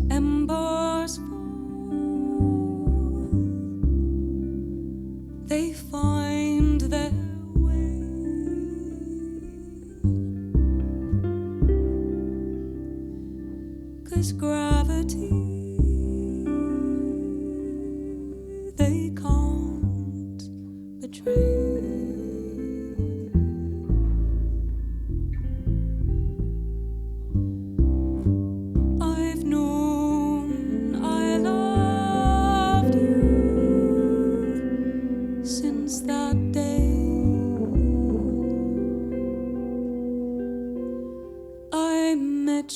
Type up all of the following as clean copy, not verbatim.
Embers fall, they find their way. 'Cause gravity they can't betray.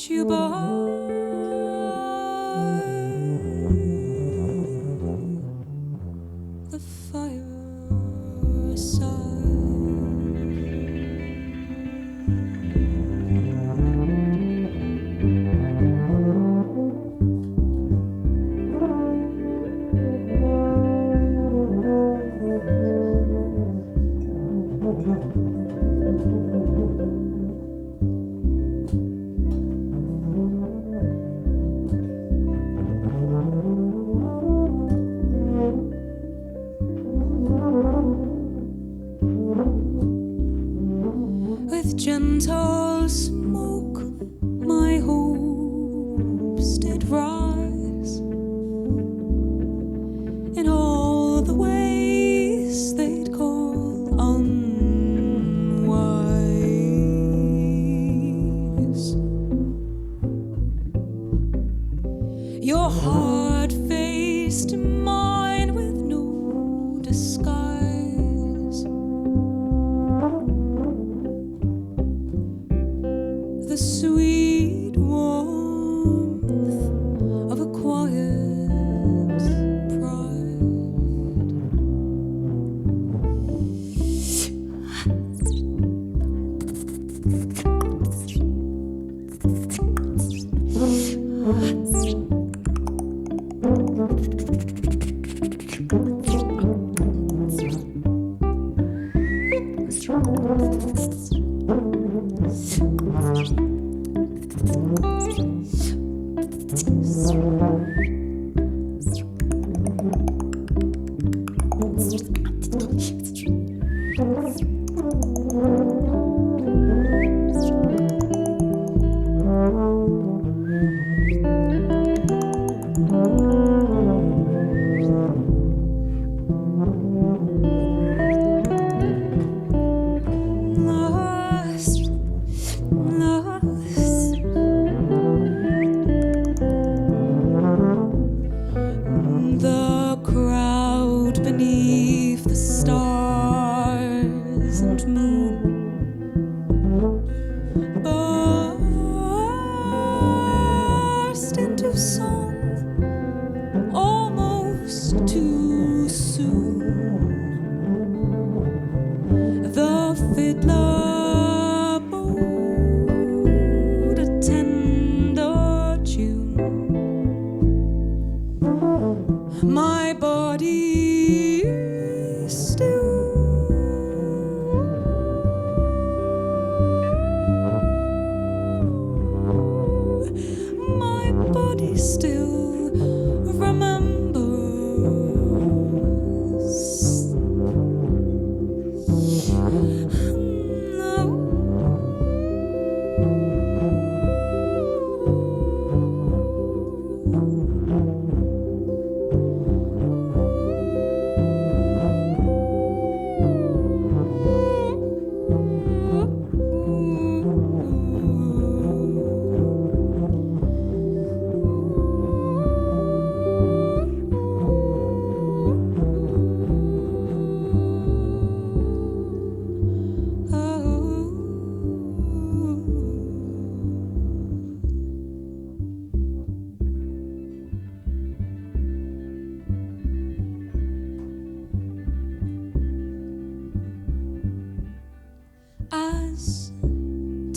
You by the fireside. With gentle smoke, my hopes did rise in all the ways they'd call unwise. Your heart faced mine with no disguise. The sweet warmth of a quiet pride. The crowd beneath the stars and moon burst into song almost too soon. The fiddler bowed a tender tune. My body still.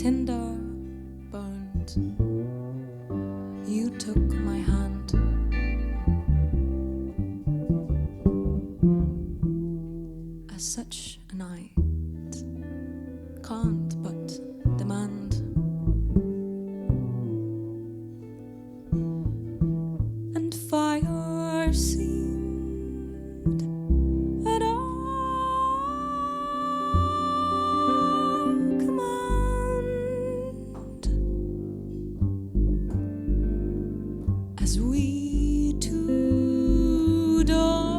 tinder burned, you took my hand. As such a night can't but demand, and fire seemed at our command as we two danced.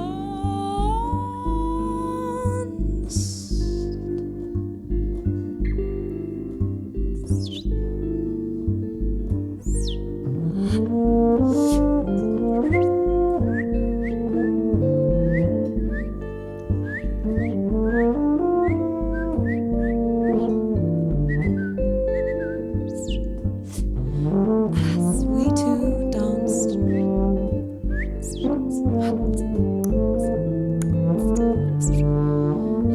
As we two danced,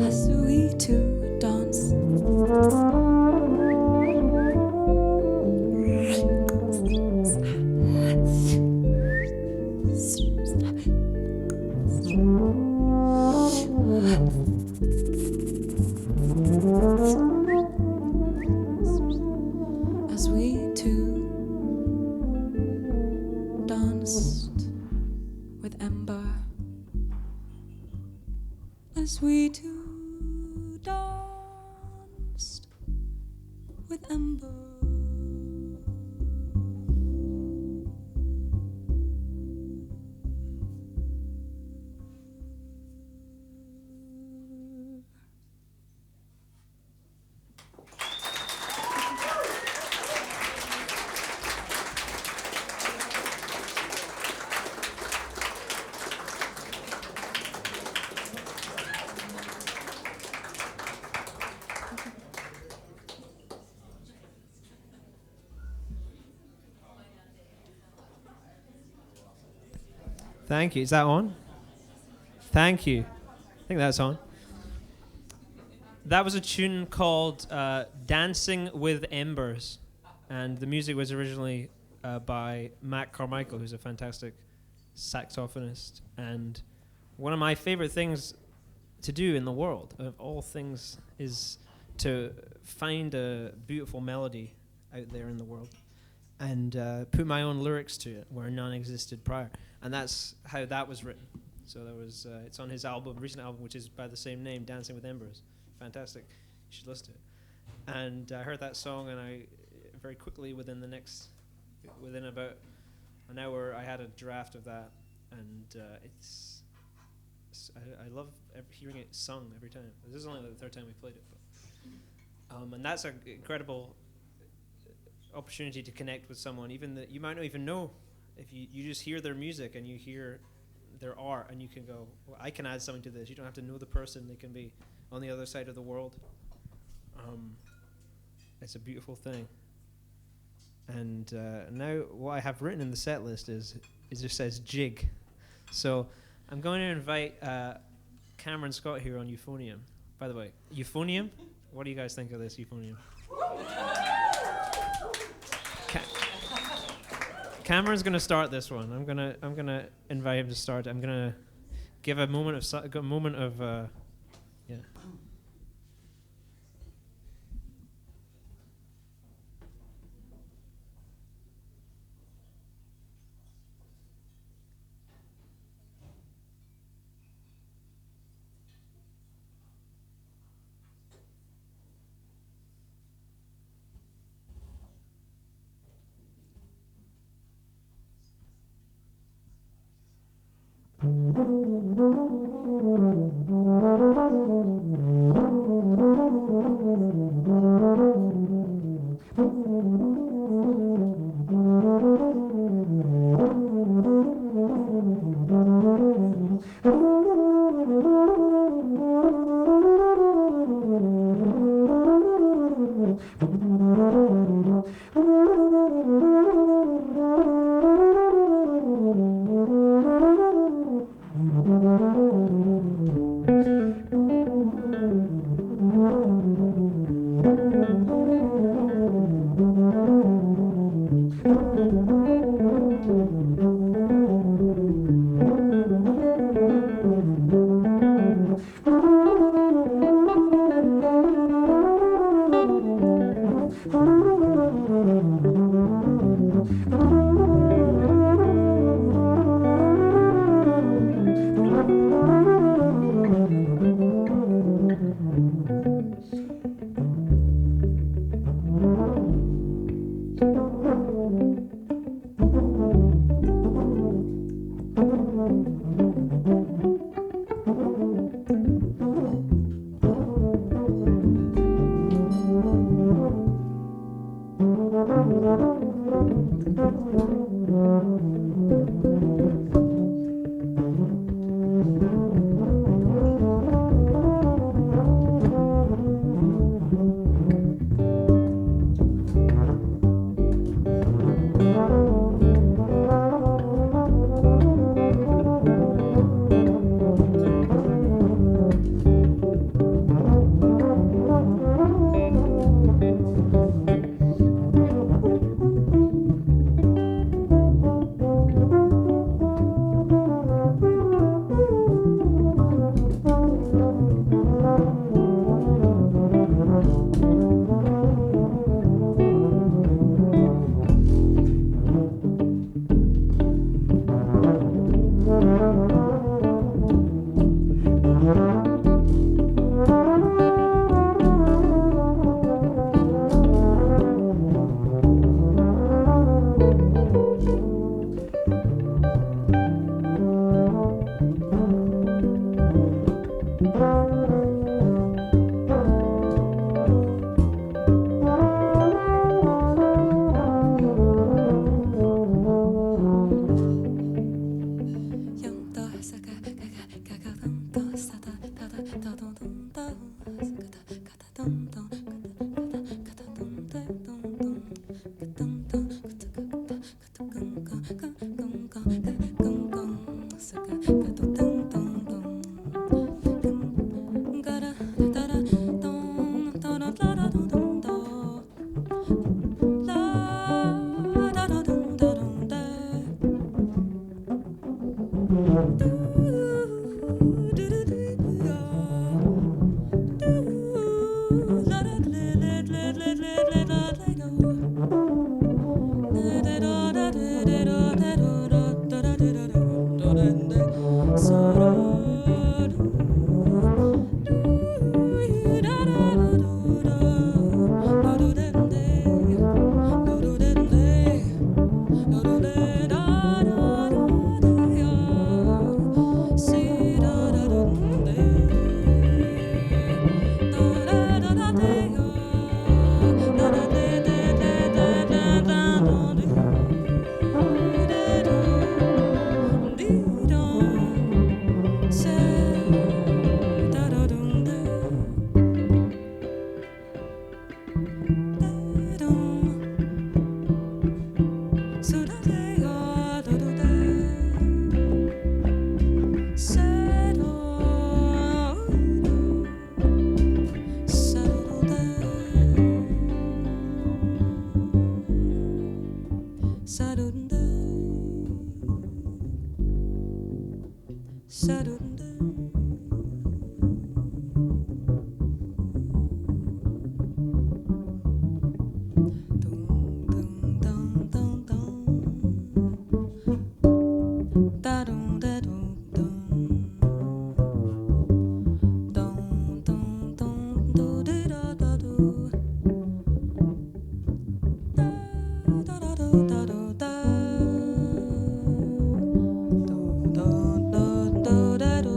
as we two danced, as we two danced with Ember, as we two danced with Ember. Thank you. Is that on? Thank you. I think that's on. That was a tune called Dancing with Embers. And the music was originally by Matt Carmichael, who's a fantastic saxophonist. And one of my favorite things to do in the world, of all things, is to find a beautiful melody out there in the world and put my own lyrics to it where none existed prior. And that's how that was written. So that was it's on his album, recent album, which is by the same name, Dancing with Embers. Fantastic. You should listen to it. And I heard that song, and I very quickly, within about an hour, I had a draft of that. And I love hearing it sung every time. This is only the third time we played it. But, and that's an incredible opportunity to connect with someone, even that you might not even know. If you just hear their music and you hear their art, and you can go, well, I can add something to this. You don't have to know the person. They can be on the other side of the world. It's a beautiful thing. And now what I have written in the set list is just says jig. So I'm going to invite Cameron Scott here on euphonium. By the way, euphonium? What do you guys think of this euphonium? Cameron's going to start this one. I'm gonna invite him to start. I'm gonna give a moment of yeah. Da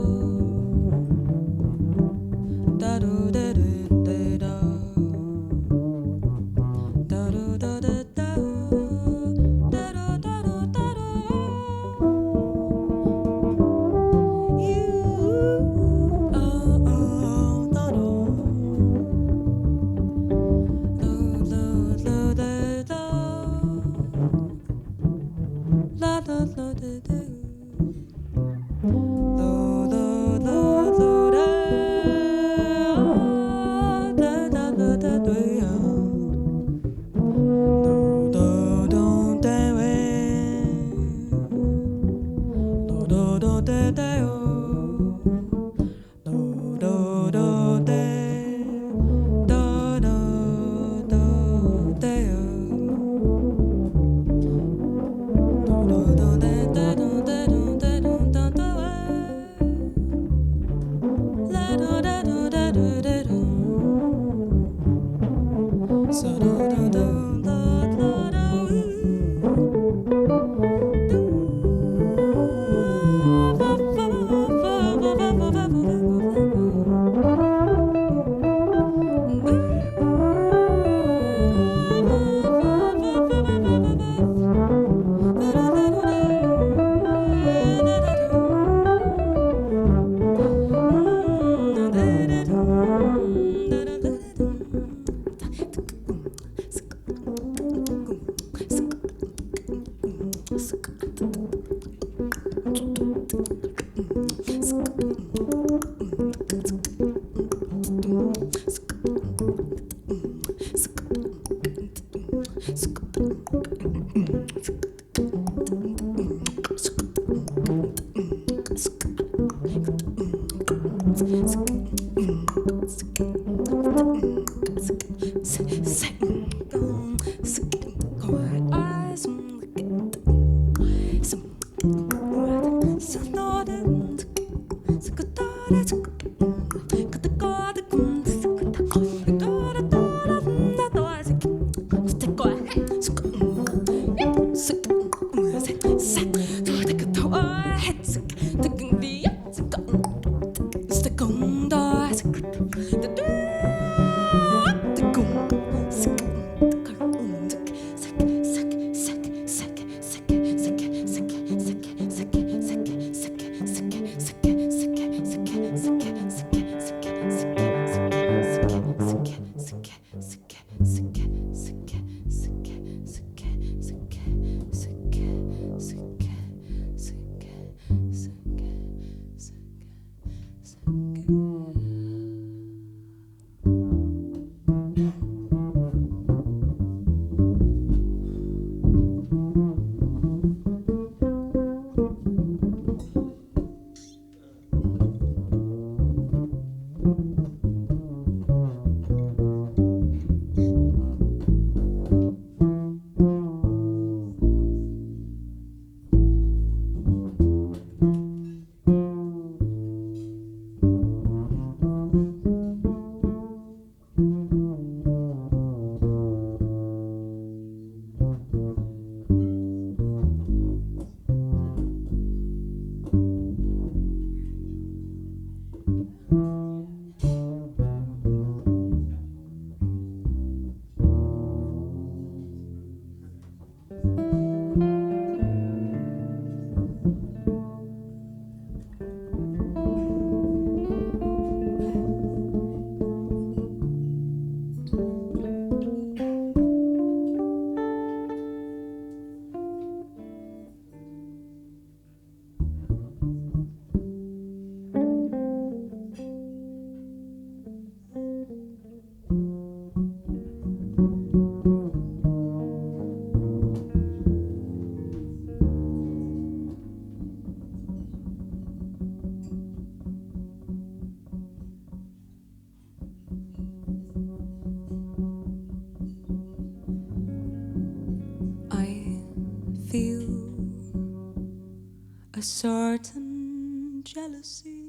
certain jealousy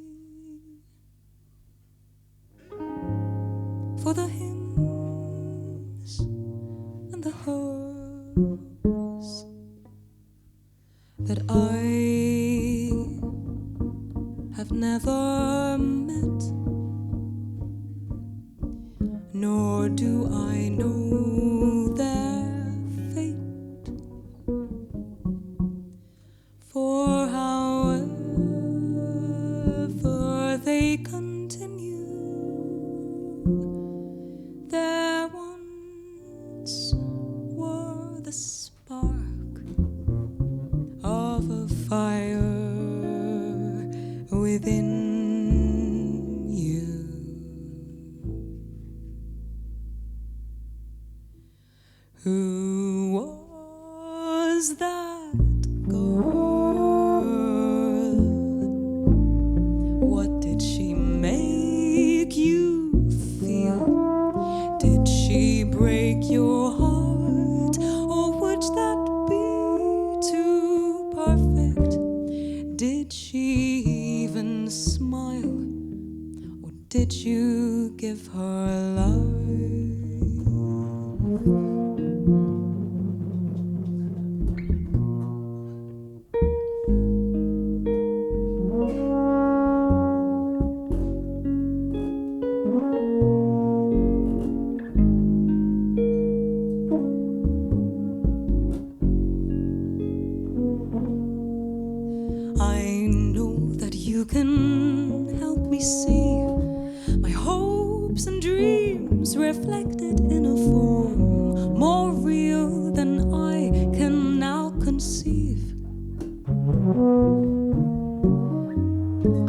for the hymns and the hers that I have never met, nor do I know their fate. For however they continue, there once were the spark of a fire within you. Who was that girl? What did she make you feel? Did she break your heart, or would that be too perfect? Did she even smile, or did you give her life? I know that you can help me see my hopes and dreams reflected in a form more real than I can now conceive.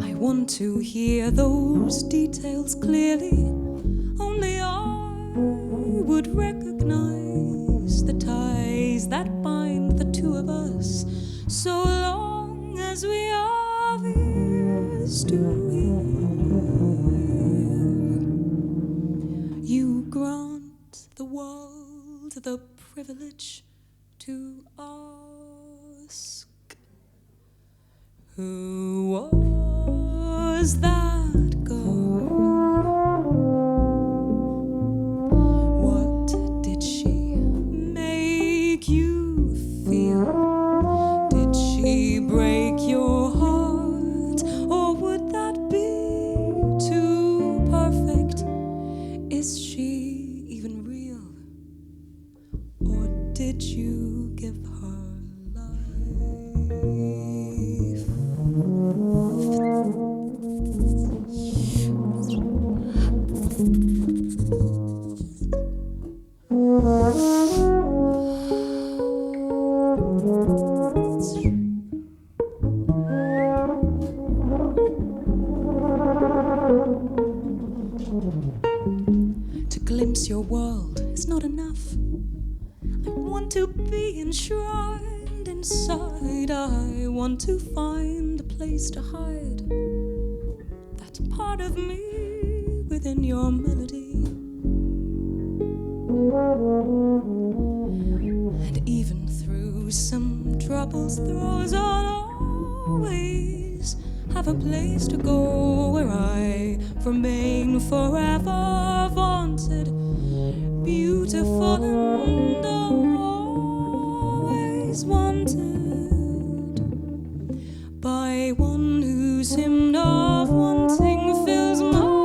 I want to hear those details clearly. Only I would recognize the ties that bind the two of us, so long as we have ears to hear. You grant the world the privilege to ask, who was that girl? What did she make you feel? Did she break your heart, or would that be too perfect? Is she even real, or did you give her life? To glimpse your world is not enough. I want to be enshrined inside. I want to find a place to hide. That's part of me within your melody. And even through some troubles, throws, I'll always have a place to go where I remain forever vaunted, beautiful and always wanted by one whose hymn of wanting fills my heart.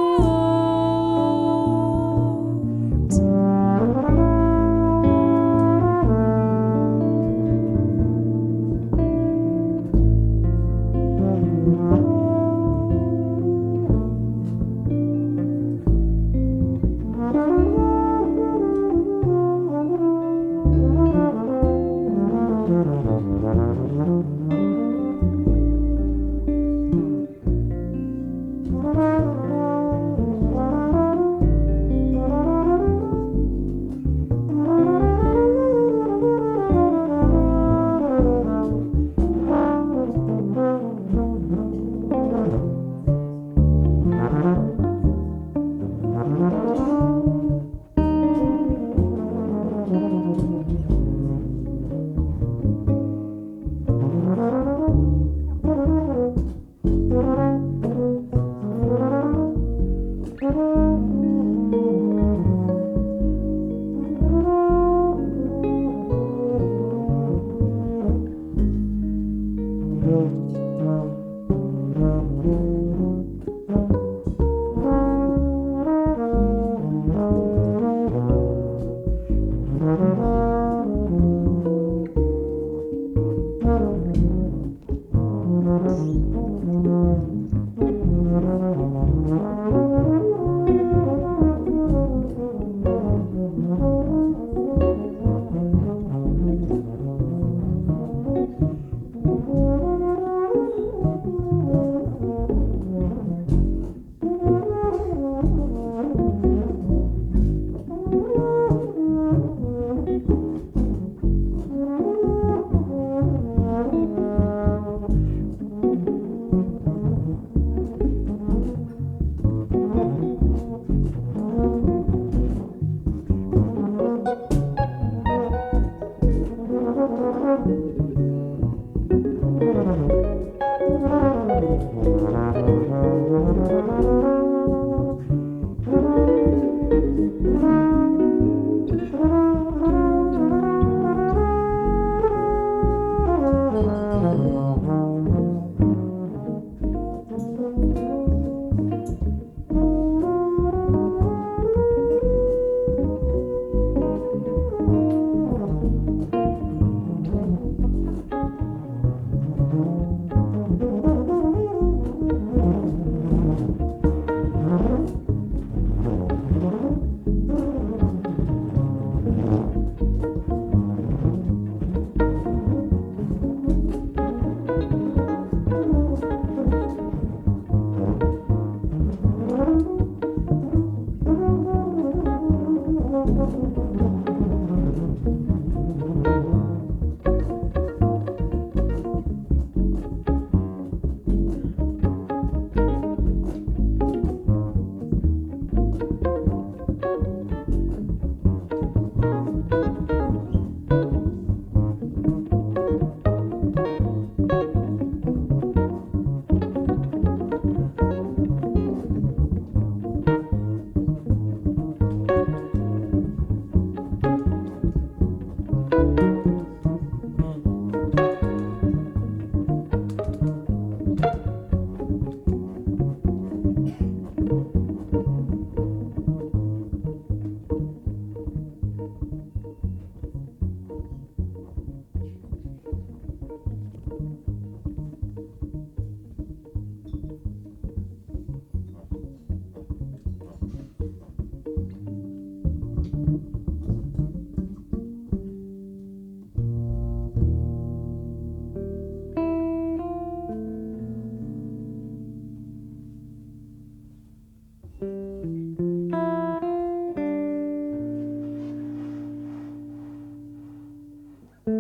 To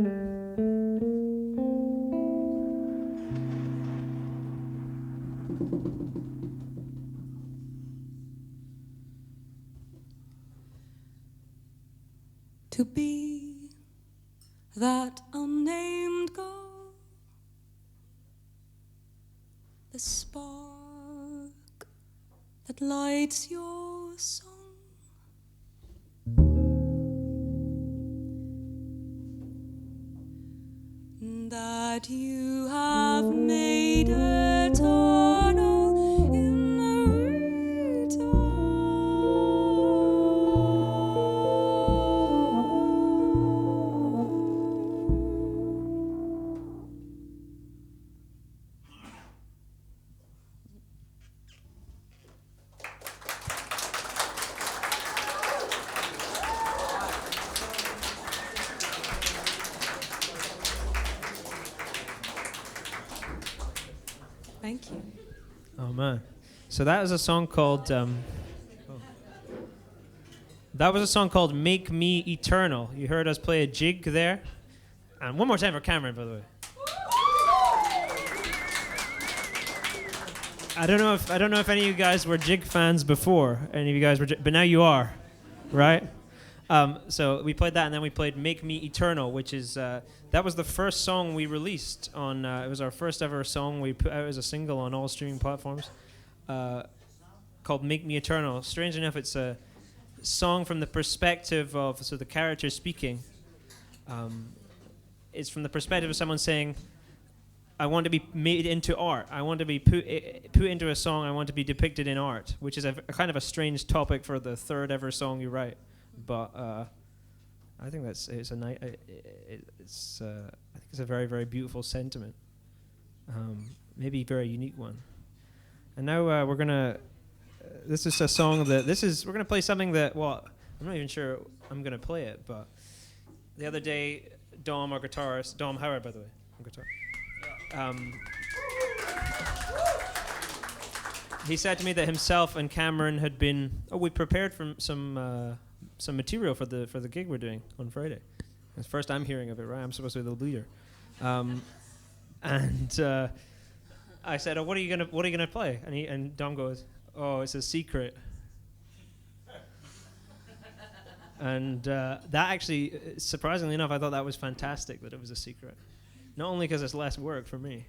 be that unnamed girl, the spark that lights your song, that you have made eternal in return. Thank you. Oh man! So that was a song called. That was a song called "Make Me Eternal." You heard us play a jig there, and one more time for Cameron, by the way. I don't know if any of you guys were jig fans before. Any of you guys were, but now you are, right? So we played that, and then we played "Make Me Eternal," which is that was the first song we released on. It was our first ever song we put out as a single on all streaming platforms, called "Make Me Eternal." Strange enough, it's a song from the perspective of the character speaking. It's from the perspective of someone saying, I want to be made into art. I want to be put into a song. I want to be depicted in art, which is a kind of a strange topic for the third ever song you write. But I think I think it's a very, very beautiful sentiment. Maybe a very unique one. And now we're gonna. This is a song that we're gonna play something that I'm not even sure I'm gonna play it, but the other day Dom, our guitarist, Dom Howard, by the way, on guitar. He said to me that himself and Cameron had been. We prepared from some material for the gig we're doing on Friday. It's the first I'm hearing of it. Right, I'm supposed to be the leader, and I said, "Oh, what are you gonna play?" And Dom goes, "Oh, it's a secret." And that actually, surprisingly enough, I thought that was fantastic that it was a secret. Not only because it's less work for me,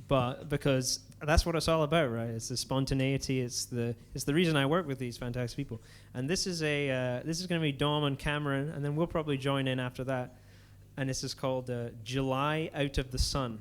but because that's what it's all about, right? It's the spontaneity. It's the reason I work with these fantastic people. And this is going to be Dom and Cameron, and then we'll probably join in after that. And this is called July Out of the Sun.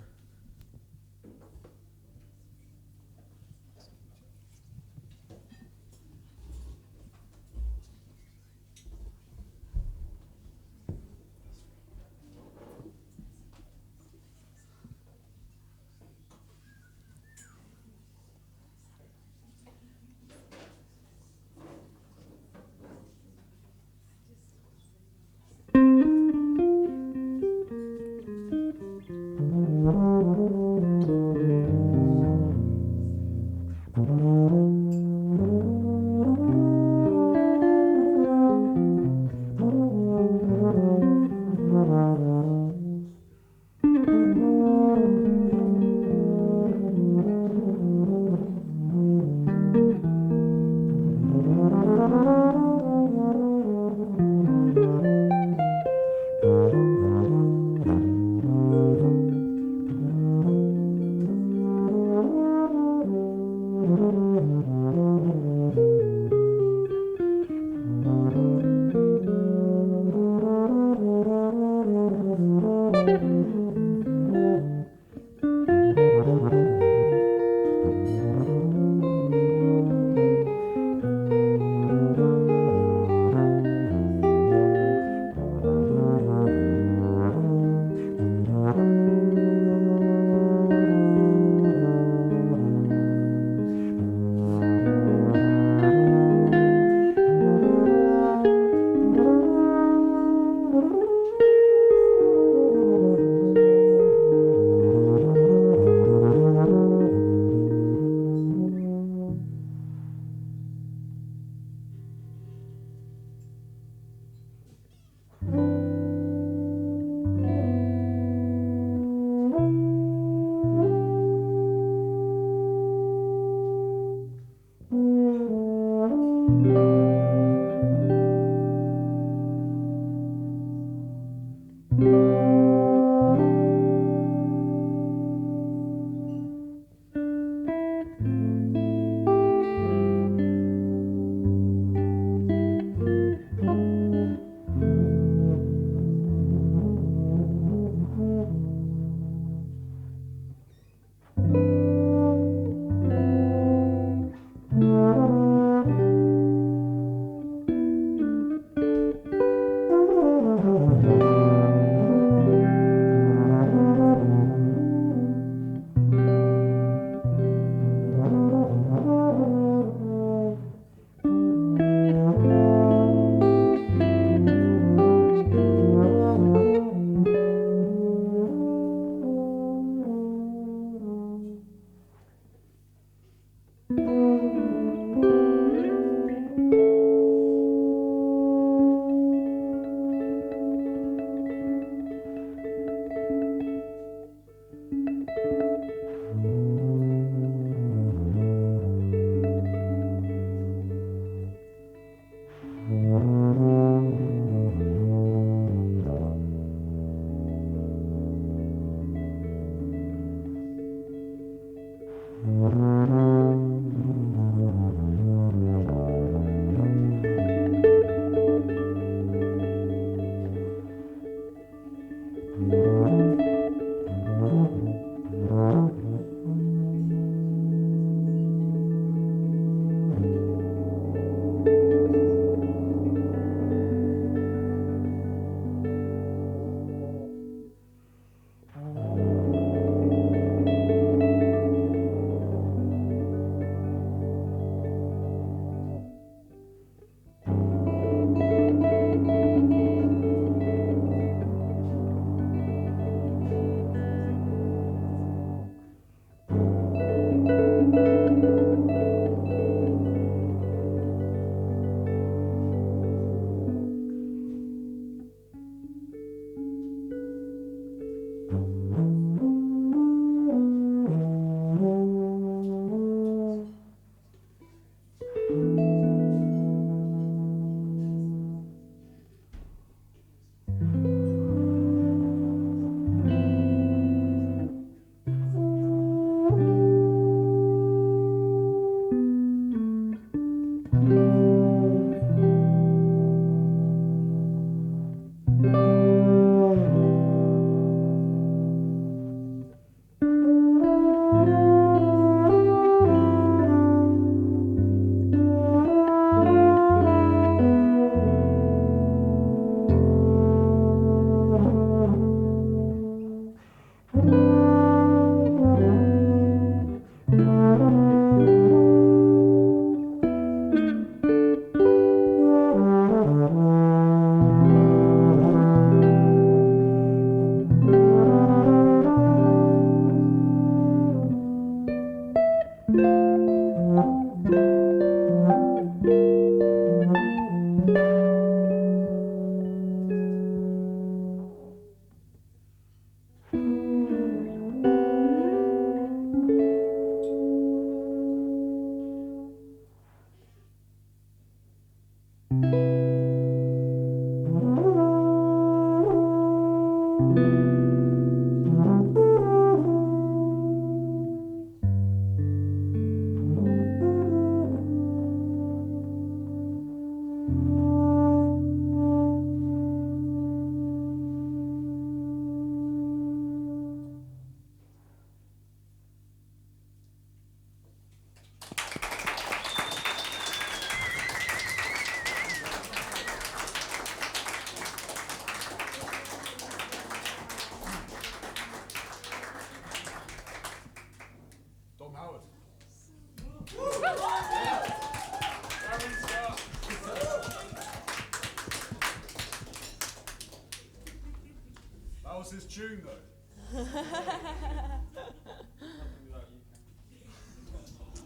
was his tune, though.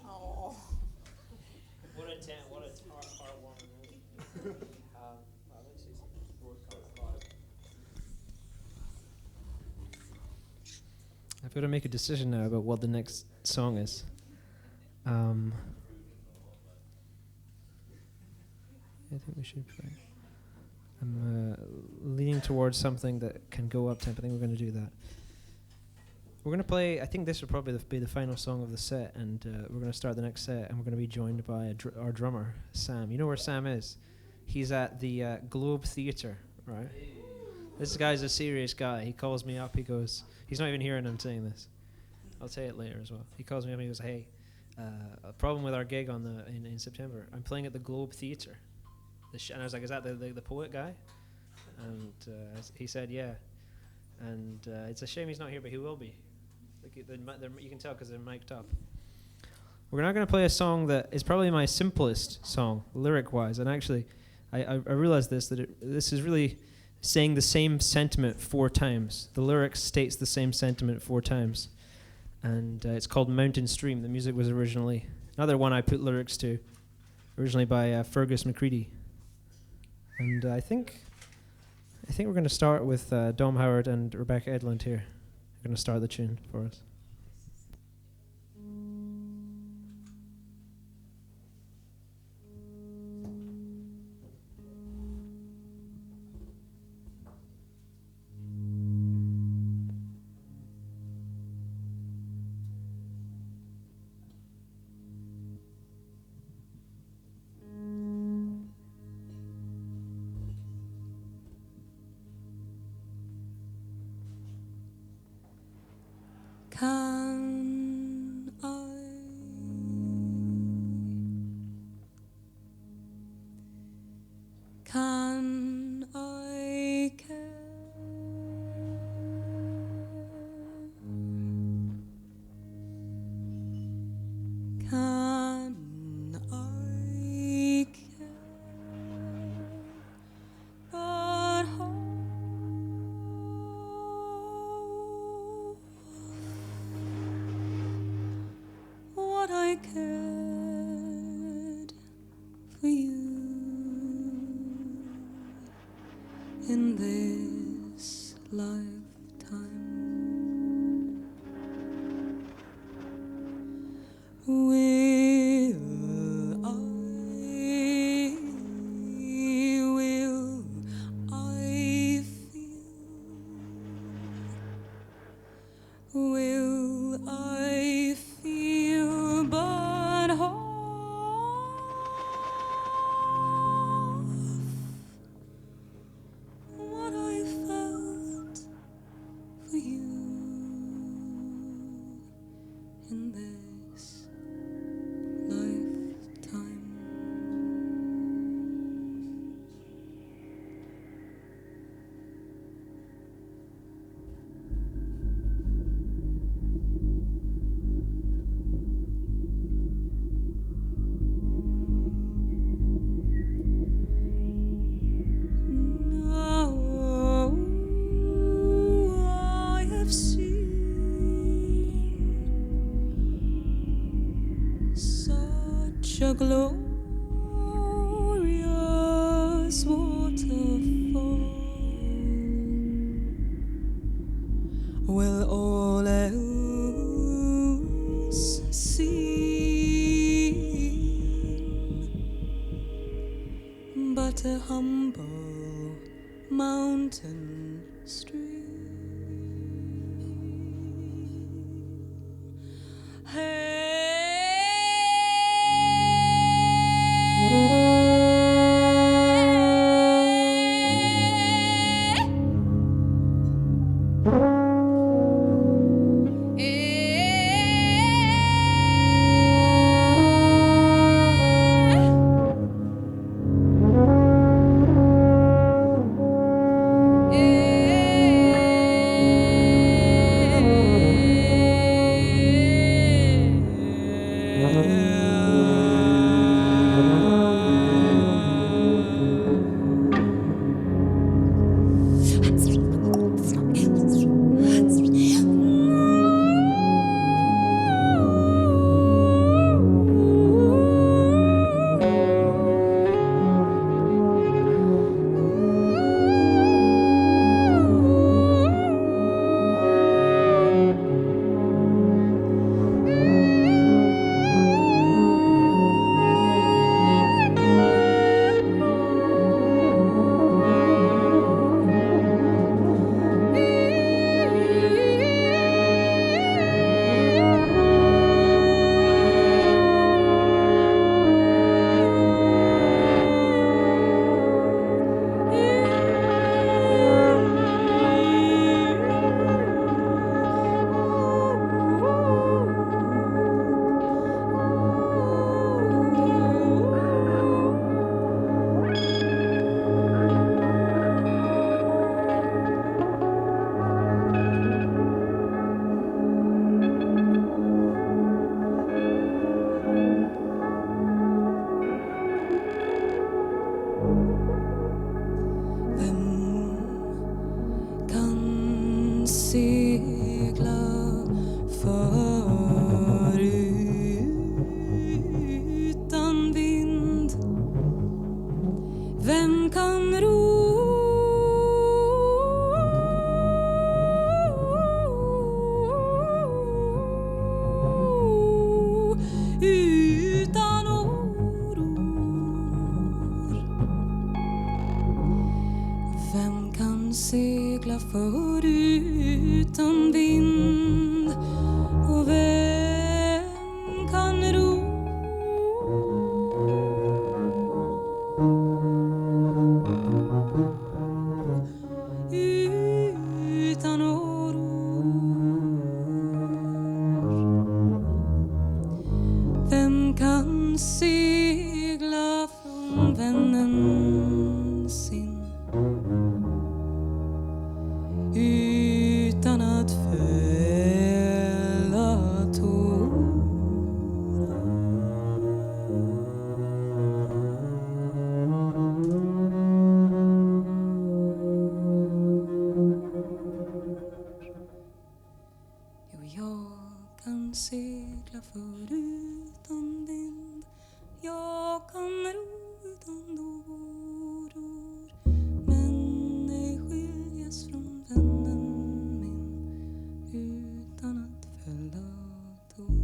Oh. What a heartwarming movie. Let's see some I've got to make a decision now about what the next song is. I think we should play. I'm leaning towards something that can go up tempo. I think we're going to do that. We're going to play, I think this will probably be the final song of the set, and we're going to start the next set, and we're going to be joined by our drummer, Sam. You know where Sam is? He's at the Globe Theatre, right? This guy's a serious guy. He calls me up, he goes, he's not even hearing I'm saying this. I'll say it later as well. He calls me up and he goes, hey, a problem with our gig in September. I'm playing at the Globe Theatre. And I was like, is that the poet guy? And he said, yeah. And it's a shame he's not here, but he will be. Like you can tell because they're mic'd up. We're now going to play a song that is probably my simplest song, lyric-wise. And actually, I realized this is really saying the same sentiment 4 times. The lyrics states the same sentiment 4 times. And it's called Mountain Stream. The music was originally another one I put lyrics to, originally by Fergus McCready. And I think we're going to start with Dom Howard and Rebecca Edlund here. They're going to start the tune for us. Can I care? Can I care? But what I cared for you in this lifetime. Will I feel? Will I feel but half what I felt for you in this lifetime? Now I have seen such a glorious waterfall. Will all else seem but a humble mountain stream? Hey. segla för utan vind? Vem kan ro utan oro? Vem kan segla för utan vind? Och vem kan ro utan oro? Vem kan segla från vännen sin utan att fälla tårar? Jo, jag kan segla för utan vind. Jag kan ro utan dåror, men ej skiljas från vännen min utan att fälla tårar.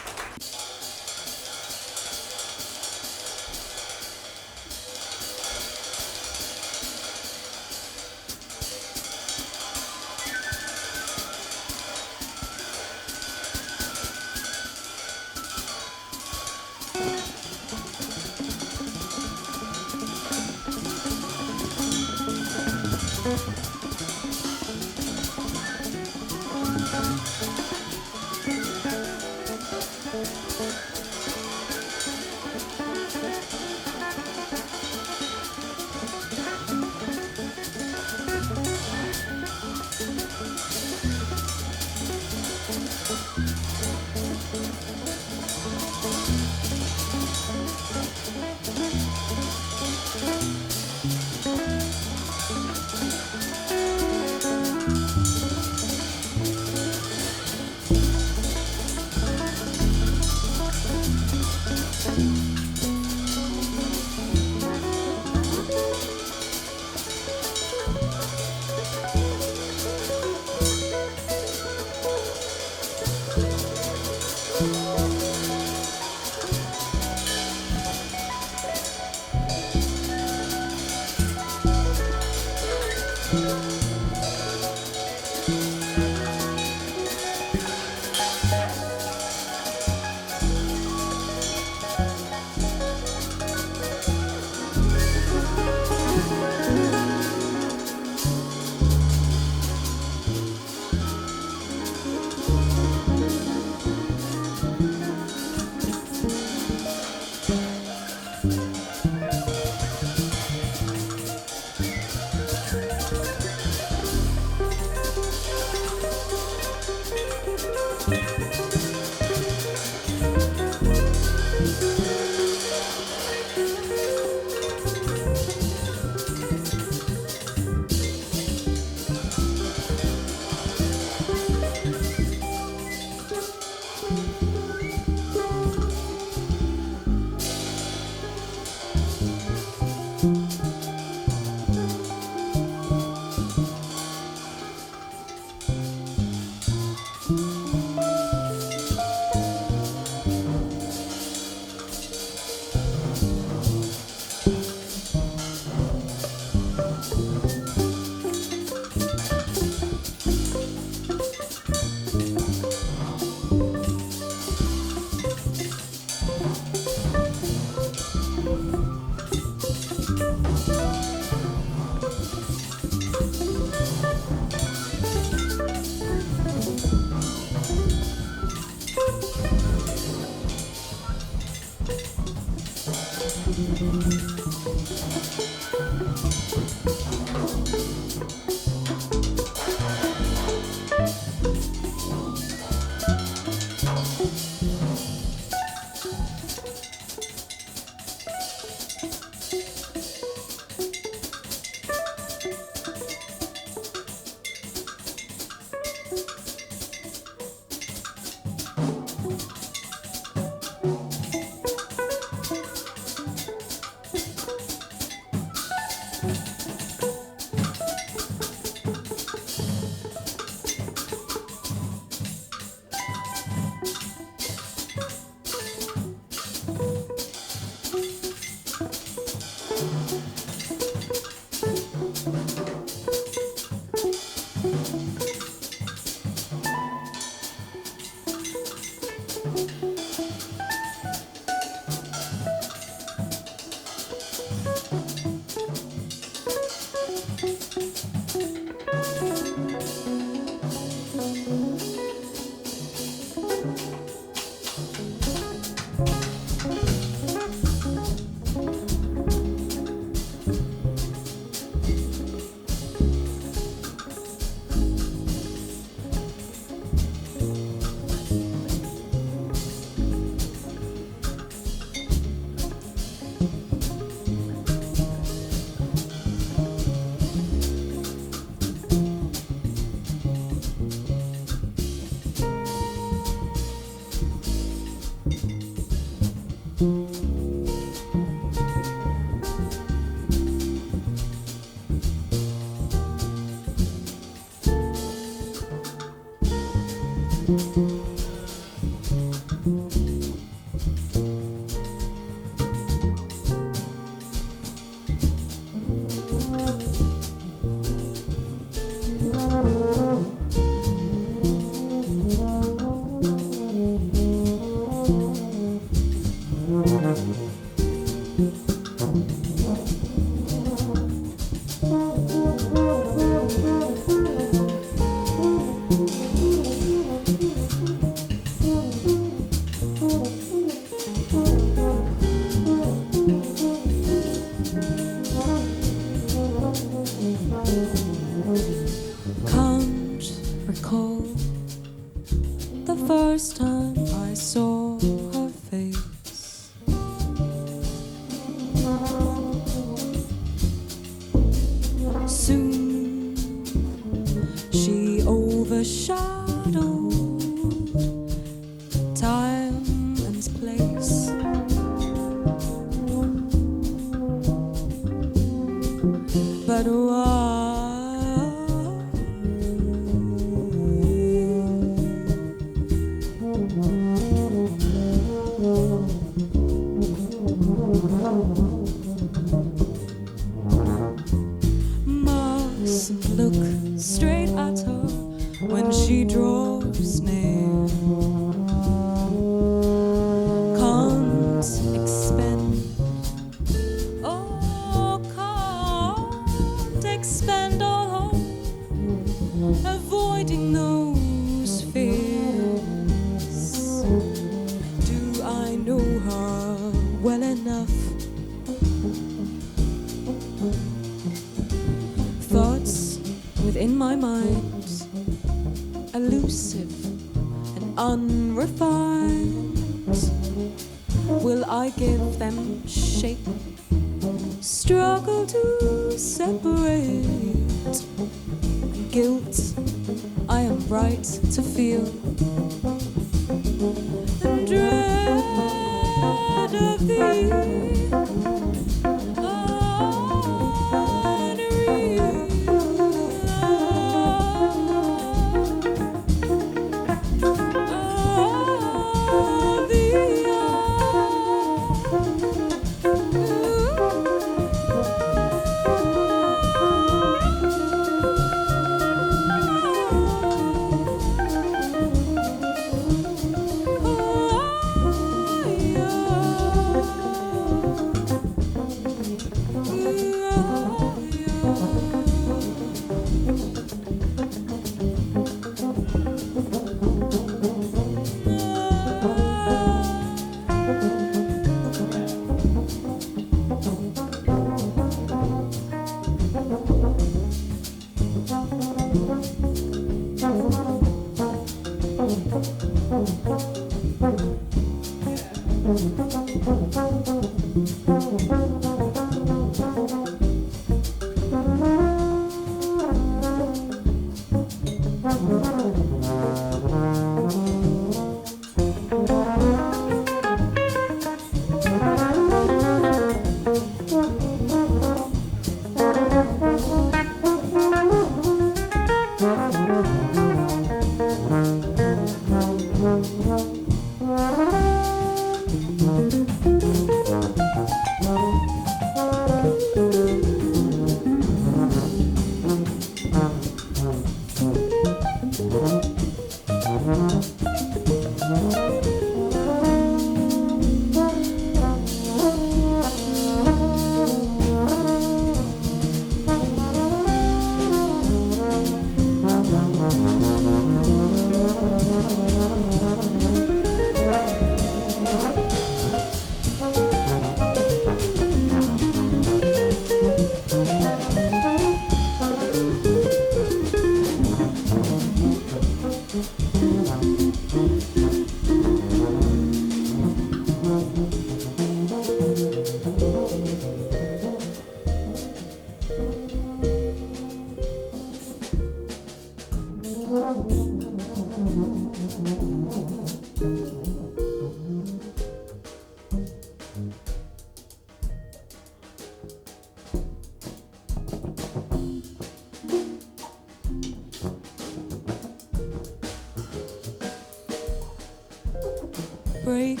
Breaking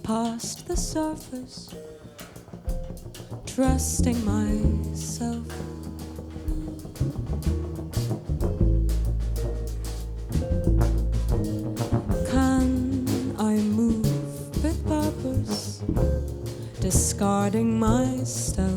past the surface, trusting myself. Can I move with purpose, discarding myself?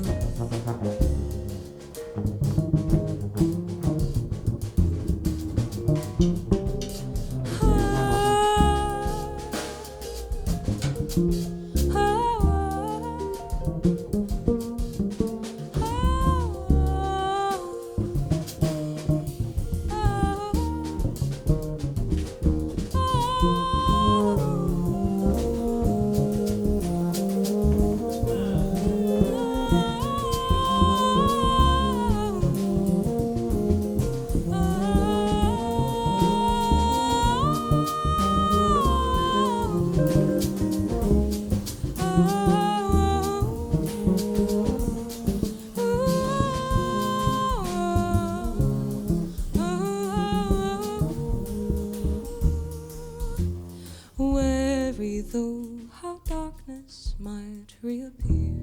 Weary though how darkness might reappear,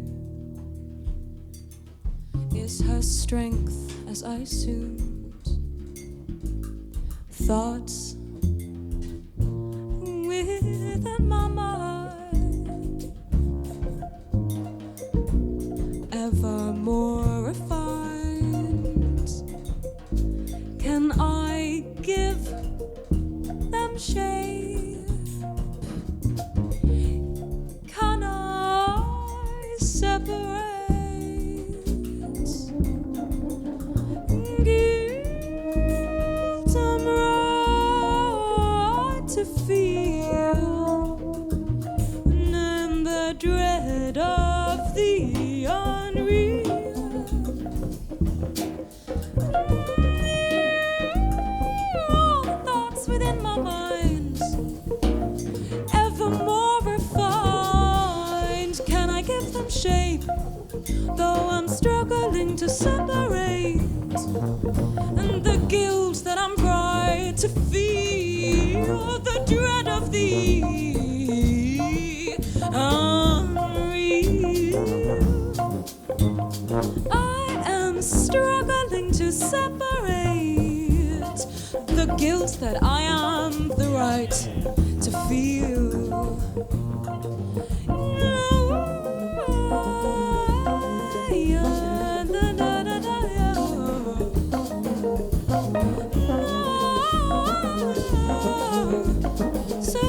is her strength as I assumed. Thoughts within my mind, ever more refined. Can I give them shape? Can I separate? Give them right to feel, and the dread of the unreal. All the thoughts within my mind, ever more refined. Can I give them shape, though I'm struggling to separate? And the guilt that I'm pride to feel, the dread of the unreal. I am struggling to separate the guilt that I am the right to feel. So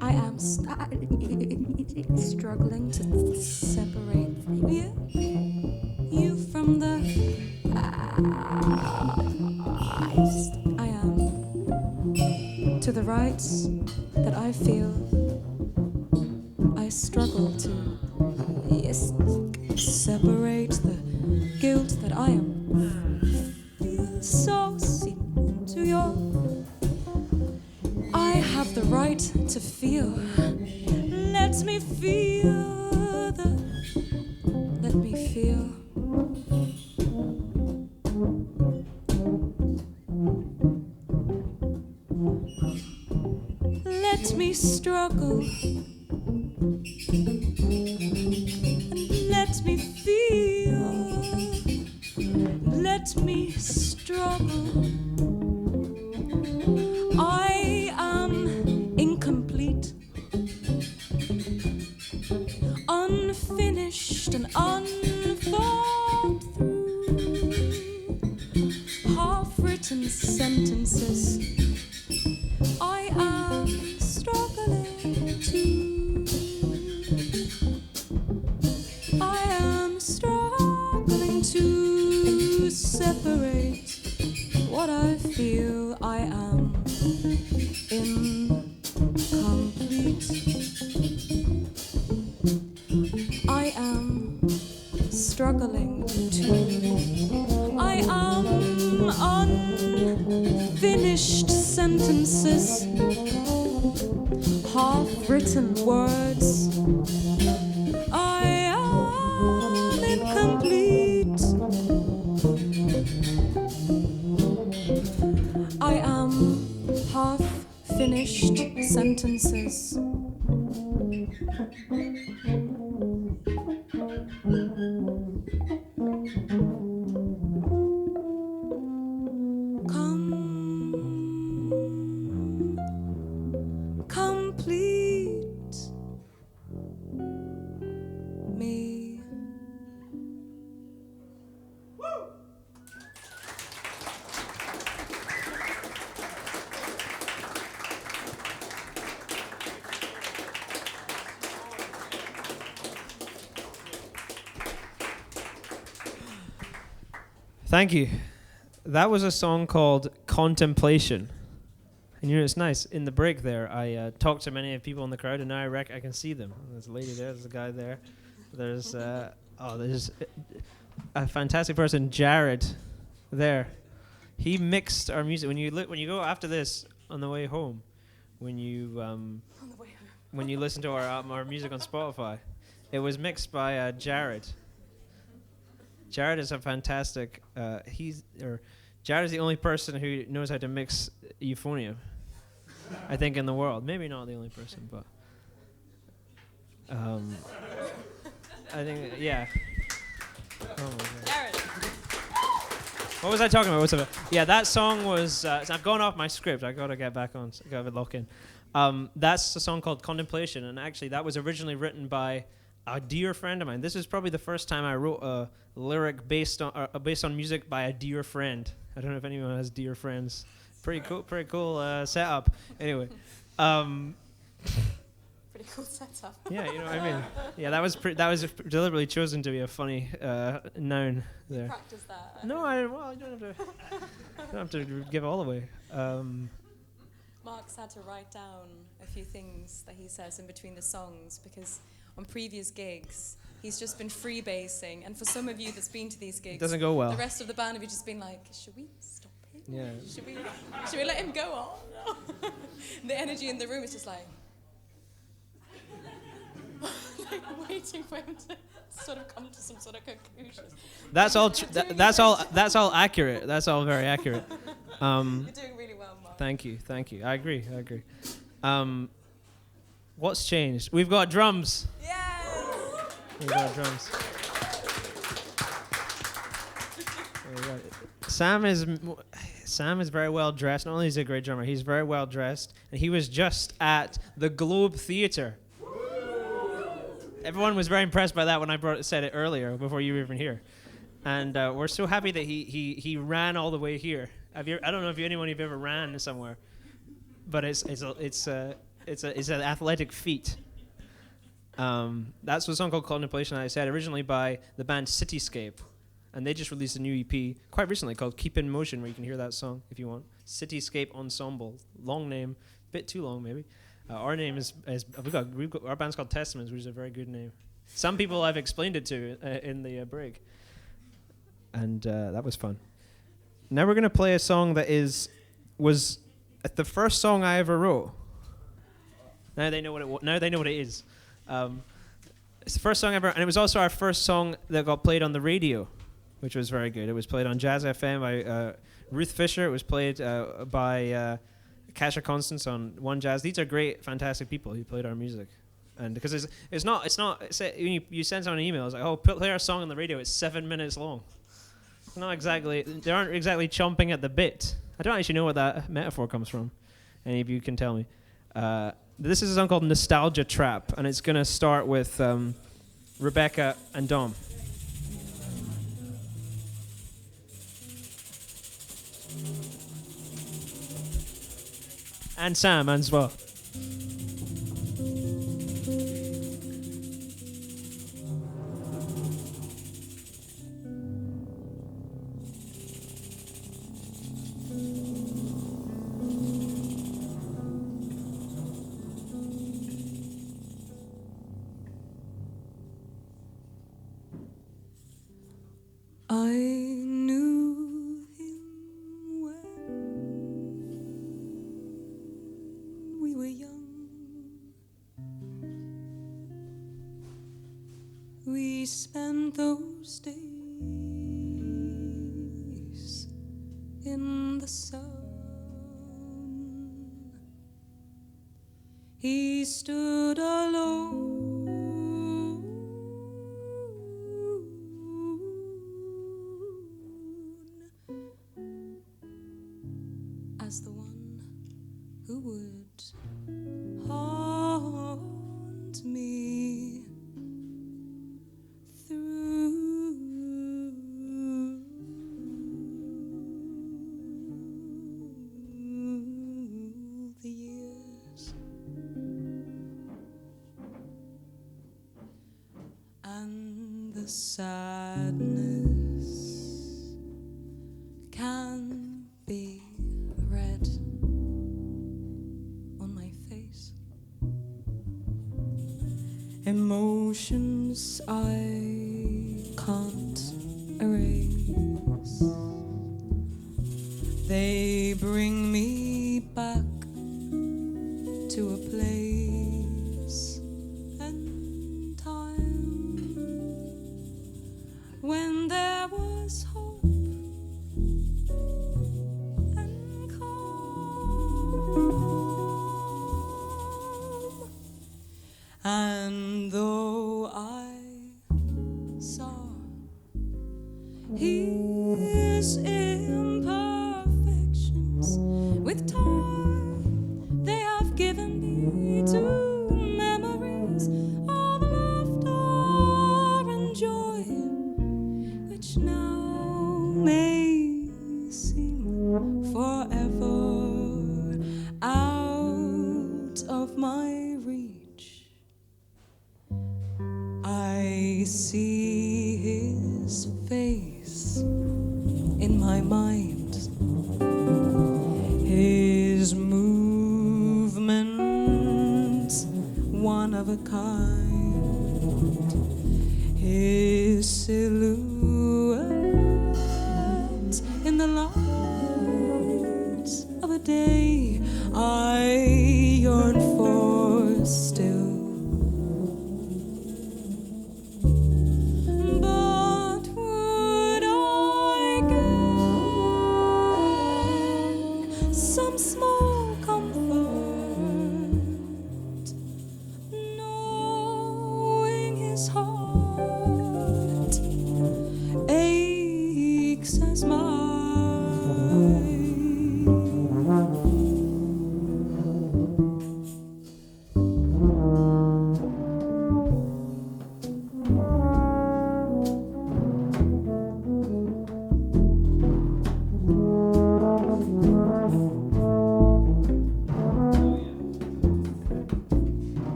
I am struggling to separate you from the I am to the rights that I feel. I struggle to separate the guilt that I am so seen to your. I have the right to feel. Let me feel let me feel. Let me struggle. Let me feel. Let me struggle. I am incomplete, unfinished and unthought through, half-written sentences. I am struggling to. I am struggling to separate what I feel. I am incomplete. I am struggling to. I am unfinished sentences, half-written words. I am incomplete. I am half-finished sentences. Complete me. Thank you. That was a song called Contemplation. And you know, it's nice. In the break there, I talked to many people in the crowd, and now I can see them. There's a lady there, there's a guy there. There's there's a fantastic person, Jared, there. He mixed our music. When you go after this on the way home, when you listen to our music on Spotify, it was mixed by Jared. Jared is a fantastic. Jared is the only person who knows how to mix euphonium, I think, in the world. Maybe not the only person, but I think, yeah. Oh my God. Jared. What was I talking about? Yeah, that song was. So I've gone off my script. I got to get back on. Got to lock in. That's a song called Contemplation, and actually, that was originally written by a dear friend of mine. This is probably the first time I wrote a lyric based on music by a dear friend. I don't know if anyone has dear friends. Pretty cool setup. Anyway, Pretty cool setup. yeah, you know what I mean. Yeah, that was deliberately chosen to be a funny noun there. Practice that. No, I don't have to give it all away. Mark's had to write down a few things that he says in between the songs because on previous gigs he's just been freebasing, and for some of you that's been to these gigs, It doesn't go well. The rest of the band have just been like, should we stop him? Yeah. Should we let him go on? The energy in the room is just like waiting for him to sort of come to some sort of conclusion. That's all. That's all accurate. That's all very accurate. You're doing really well, Mark. Thank you. I agree. What's changed? We've got drums. Yes! We've got drums. Sam is very well dressed. Not only is he a great drummer, he's very well dressed, and he was just at the Globe Theatre. Everyone was very impressed by that when I said it earlier before you were even here, and we're so happy that he ran all the way here. I don't know if anyone have ever ran somewhere, but it's an athletic feat. That's a song called Contemplation, I said, originally by the band Cityscape. And they just released a new EP quite recently called Keep in Motion, where you can hear that song if you want. Cityscape Ensemble. Long name. Bit too long, maybe. Our name is we've got our band's called Testaments, which is a very good name. Some people I've explained it to in the break. And that was fun. Now we're going to play a song that was the first song I ever wrote. Now they know what it is. It's the first song ever, and it was also our first song that got played on the radio, which was very good. It was played on Jazz FM by Ruth Fisher. It was played by Kasha Constance on One Jazz. These are great, fantastic people who played our music. And because when you send someone an email, it's like, oh, play our song on the radio. It's 7 minutes long. Not exactly. They aren't exactly chomping at the bit. I don't actually know where that metaphor comes from. Any of you can tell me. This is a song called Nostalgia Trap, and it's going to start with Rebecca and Dom. And Sam as well. I knew him when we were young. We spent those days in the sun. He stood alone as the one who would haunt me through the years. And the sadness can be red on my face. Emotions I can't erase. They bring me back to a place and time when there was hope and calm. And though I saw his imperfections, with time they have given me to memories of laughter and joy, which now may seem forever out of my reach. I see his face in my mind, his movements one of a kind, his silhouette in the light of a day I yearn for still.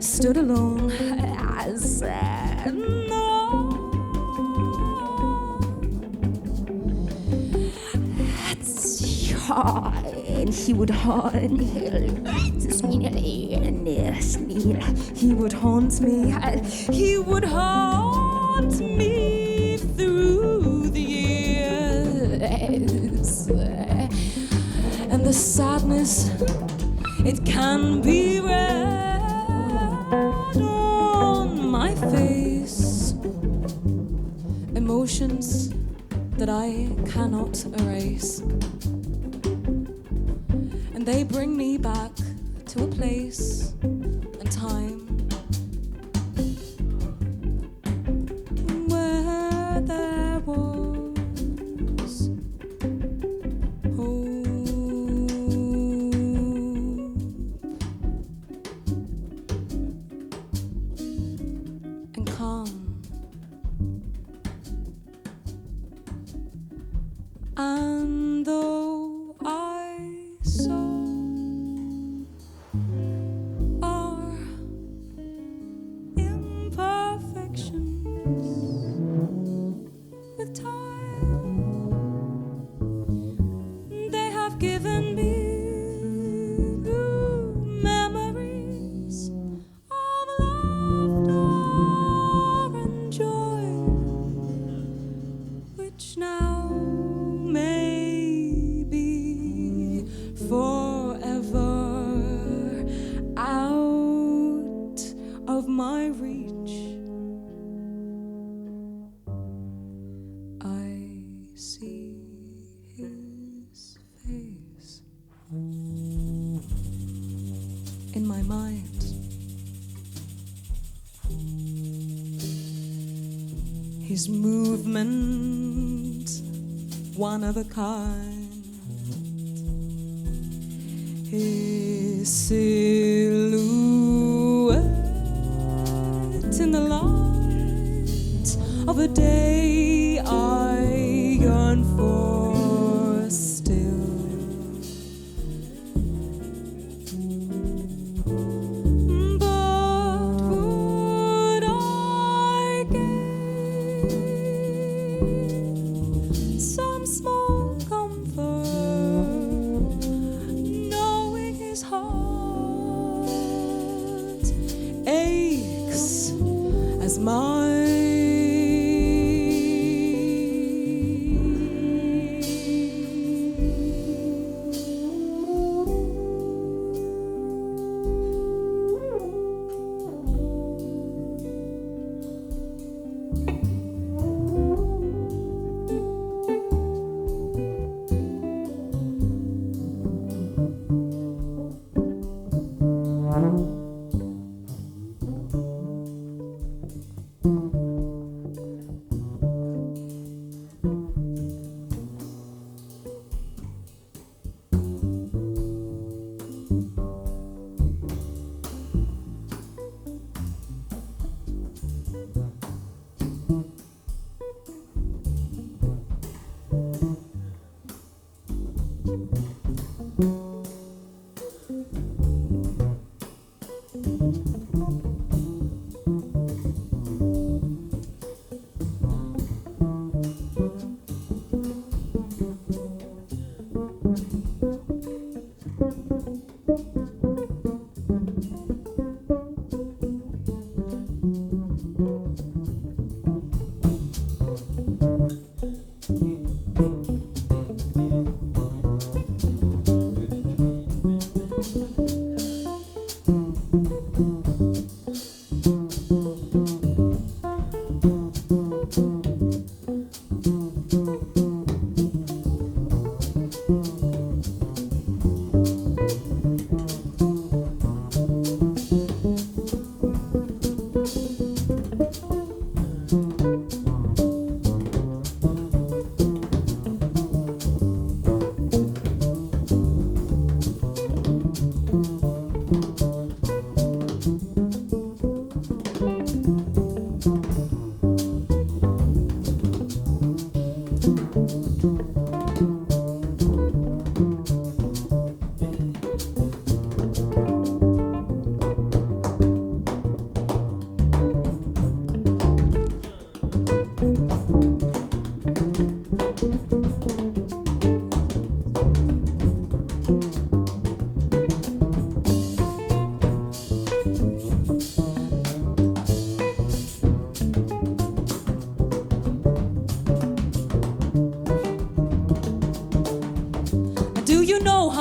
Stood alone as no. And he would haunt he would haunt me. He would haunt me through the years. And the sadness, it can be read on my face. Emotions that I cannot erase. And they bring me back to a place and time where there was hope and calm. And though I saw our imperfections with time, they have given me new memories of laughter and joy, which reach now, maybe forever out of my reach. I see his face in my mind. His movement, one of a kind. His silhouette in the light of a day I yearn for still. But would I gain some small comfort knowing his heart aches as mine?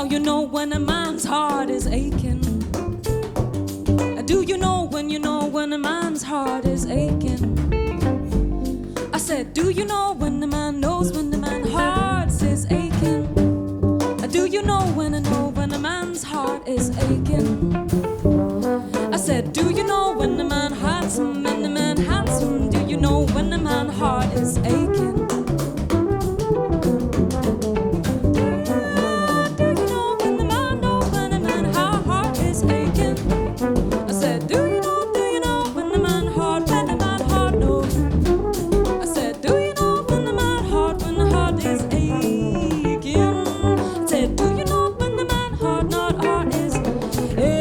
You know when a man's heart is aching. Do you know when a man's heart is aching? I said, do you know when the man knows when the man's heart is aching? Do you know when a man's heart is aching? I said, do you know when the man handsome and the man handsome? Do you know when the man's heart is aching? Hey.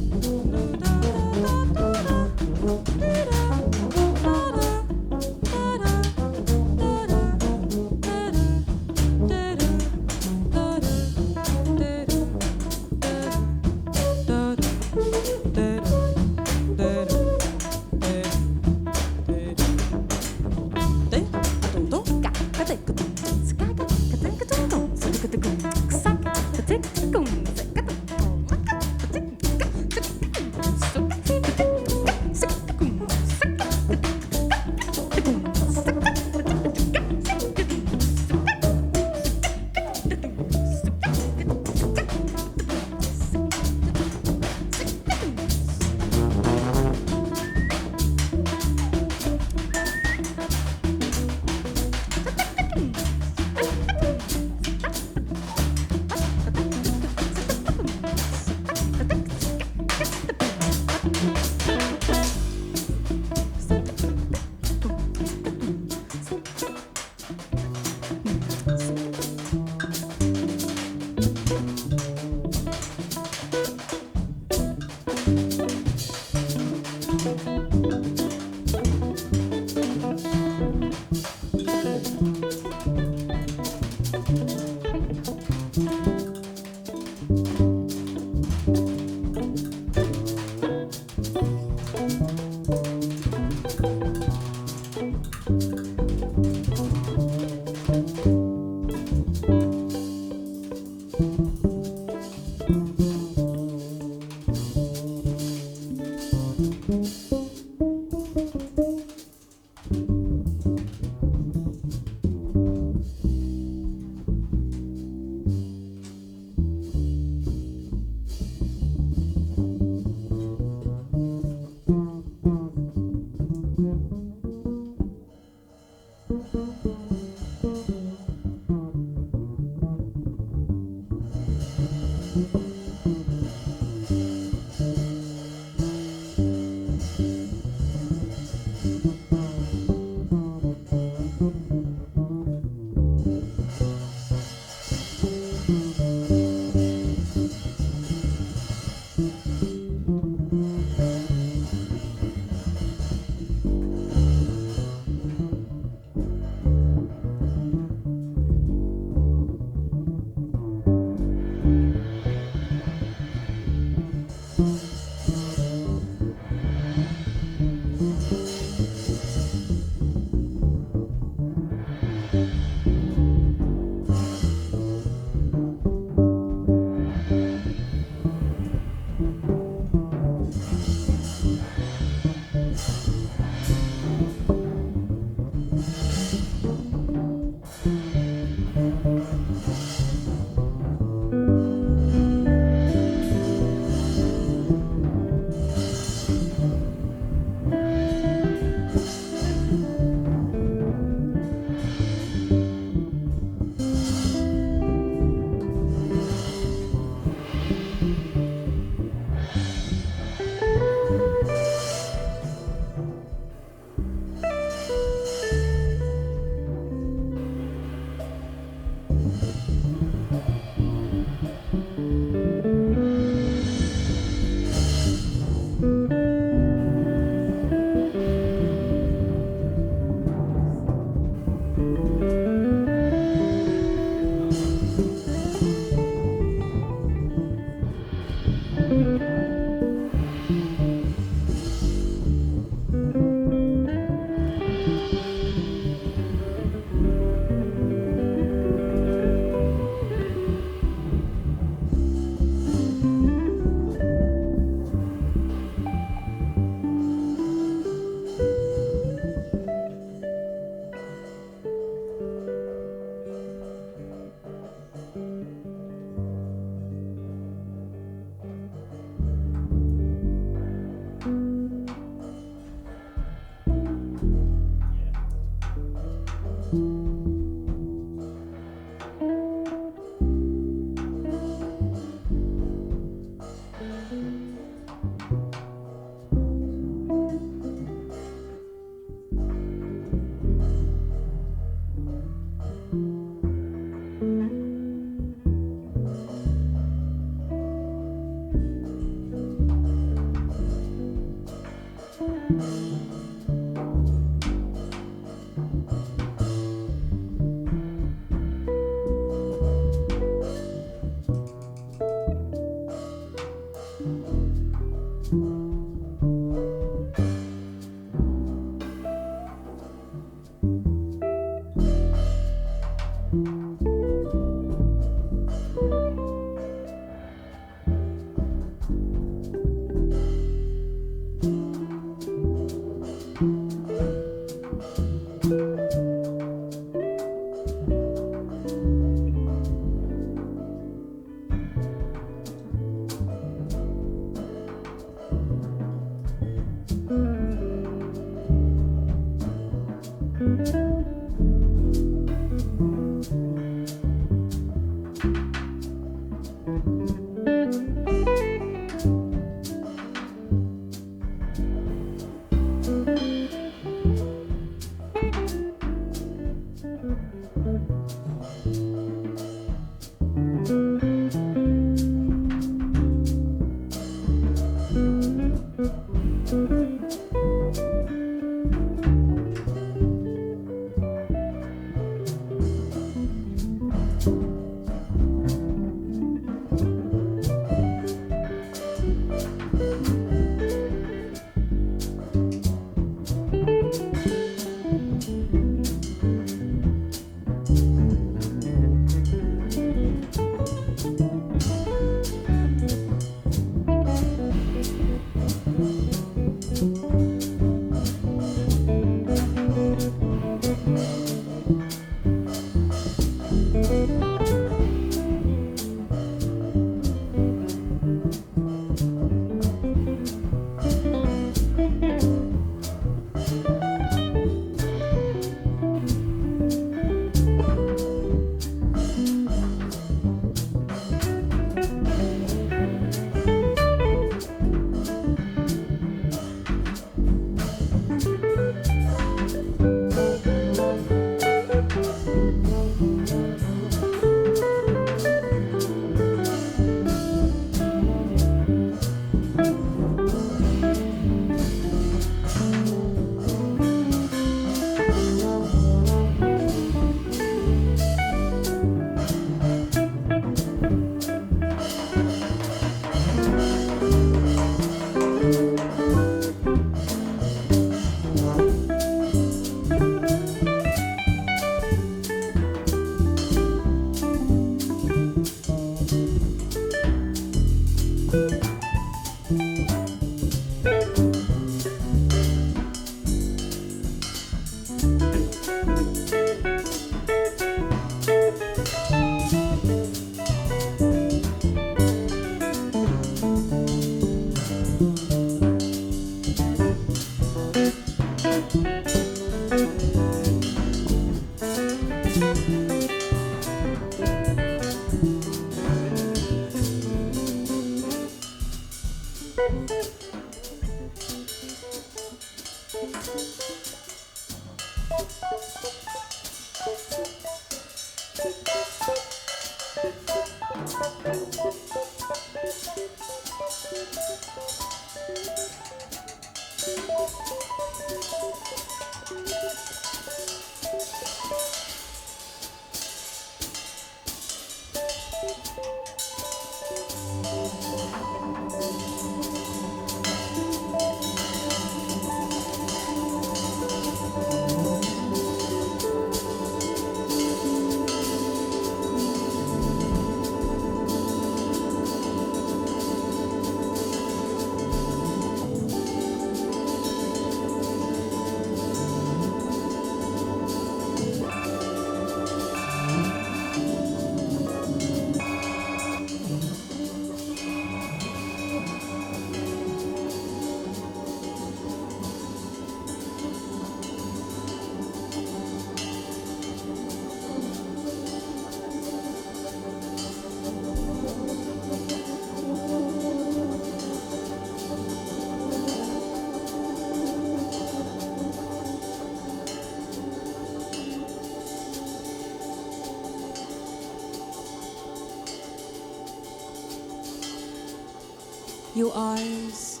Your eyes,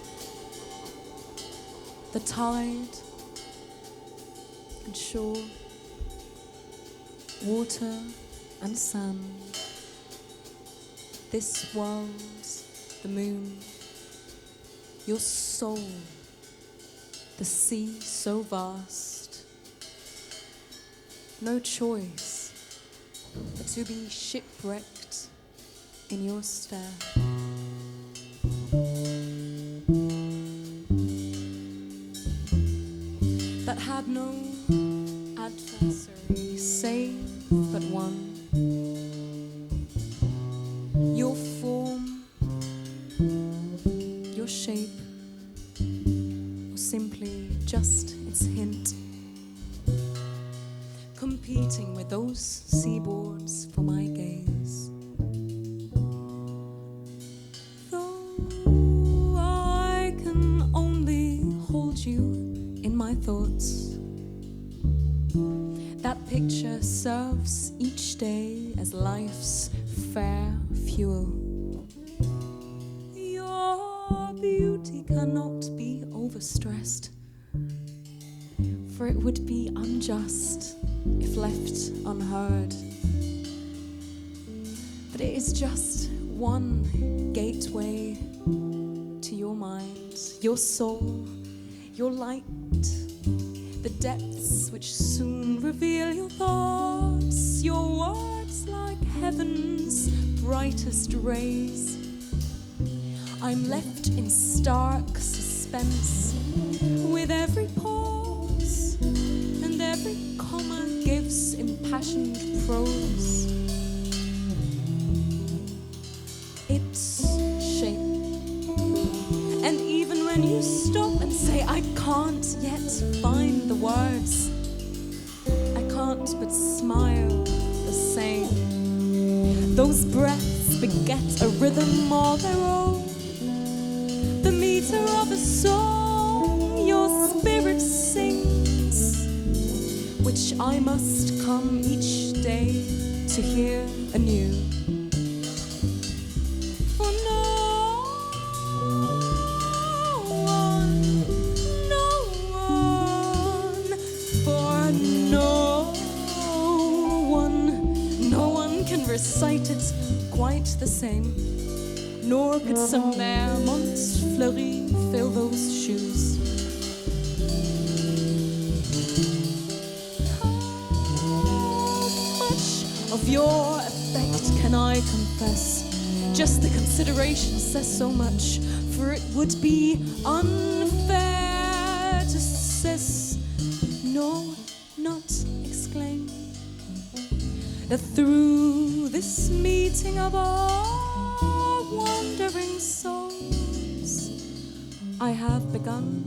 the tide and shore, water and sand, this world, the moon, your soul, the sea so vast, no choice but to be shipwrecked in your stare. That had no adversary save but one. Your form, your shape, or simply just its hint, competing with those seaboards for my gaze. Though I can only hold you in my thoughts, that picture serves each day as life's fair fuel. Your beauty cannot be overstressed, for it would be unjust if left unheard. But it is just one gateway to your mind, your soul, your light, the depths which soon reveal your thoughts, your words like heaven's brightest rays. I'm left in stark suspense with every pause, and every comma gives impassioned prose its shape. And even when you stop and say I can't yet find the words, I can't but smile the same. Those breaths beget a rhythm all their own, the meter of a song your spirit sings, which I must come each day to hear anew. For no one can recite it quite the same, nor could some mere Montfleury fill those shoes. How much of your effect can I confess? Just the consideration says so much, for it would be unfair to cess, no, not exclaim, that through this meeting of our wandering souls, I have begun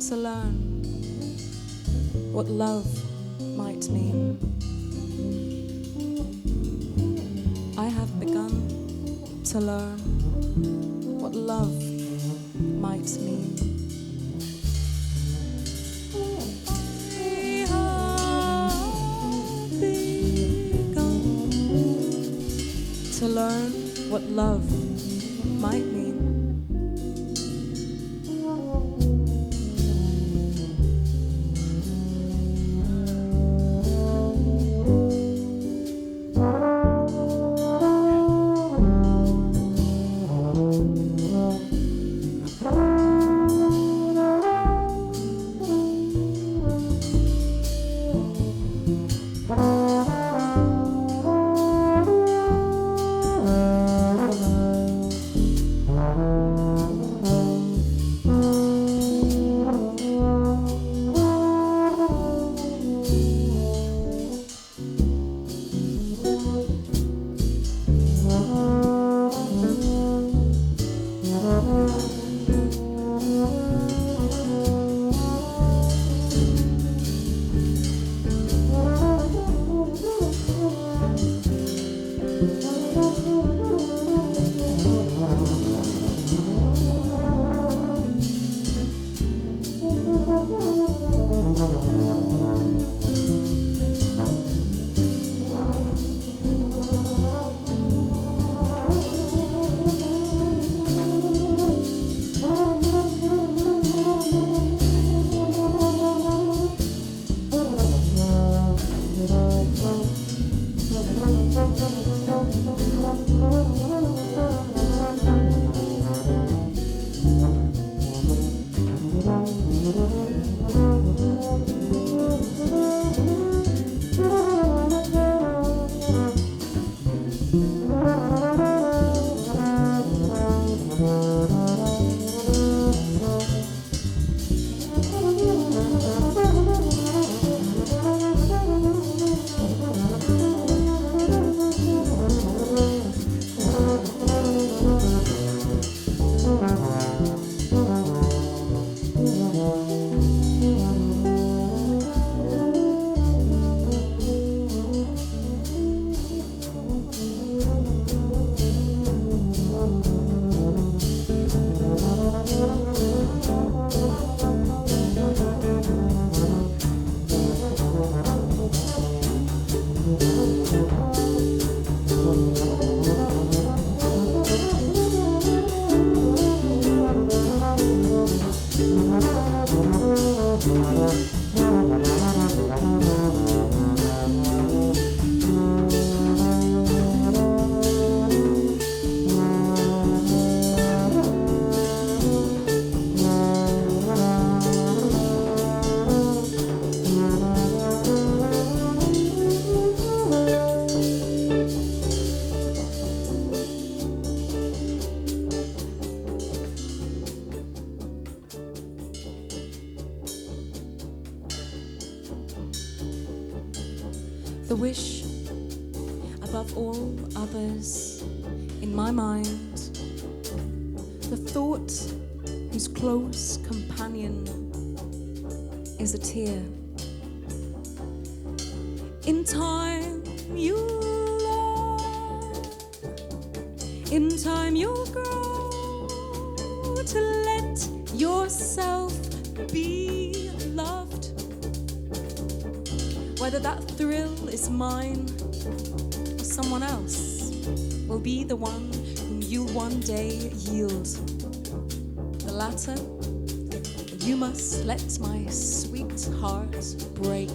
to learn what love might mean. I have begun to learn what love might mean. what love might mean. The wish above all others in my mind, the thought whose close companion is a tear. In time you'll learn, in time you'll grow to let yourself be loved. Whether that thrill is mine or someone else will be the one whom you one day yield. The latter, you must let my sweet heart break.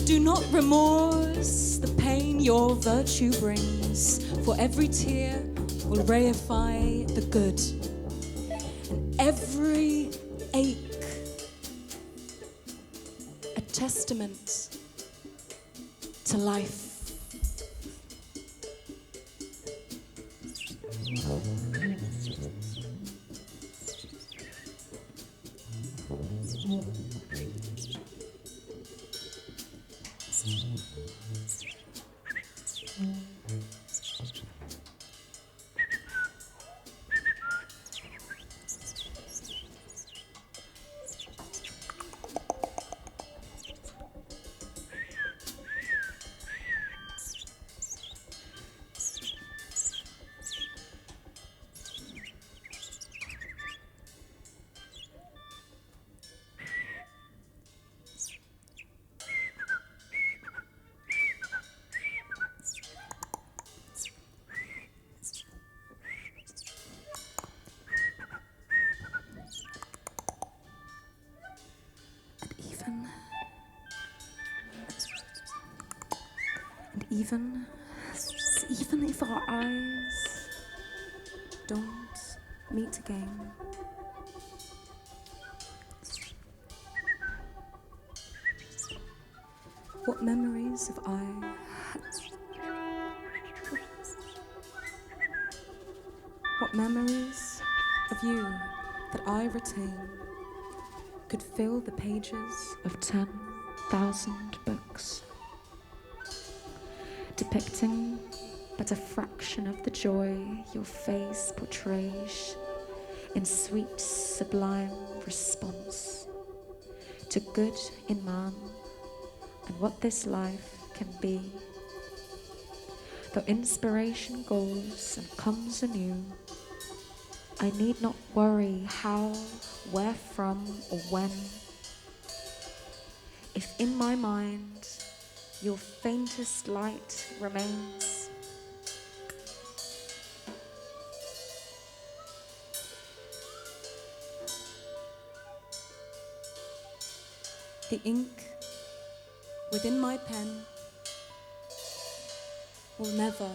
Do not remorse the pain your virtue brings, for every tear will reify the good, and every ache a testament to life. Even if our eyes don't meet again, what memories of what memories of you that I retain could fill the pages of 10,000 books, depicting but a fraction of the joy your face portrays in sweet, sublime response to good in man and what this life can be. Though inspiration goes and comes anew, I need not worry how, where from, or when. If in my mind your faintest light remains, the ink within my pen will never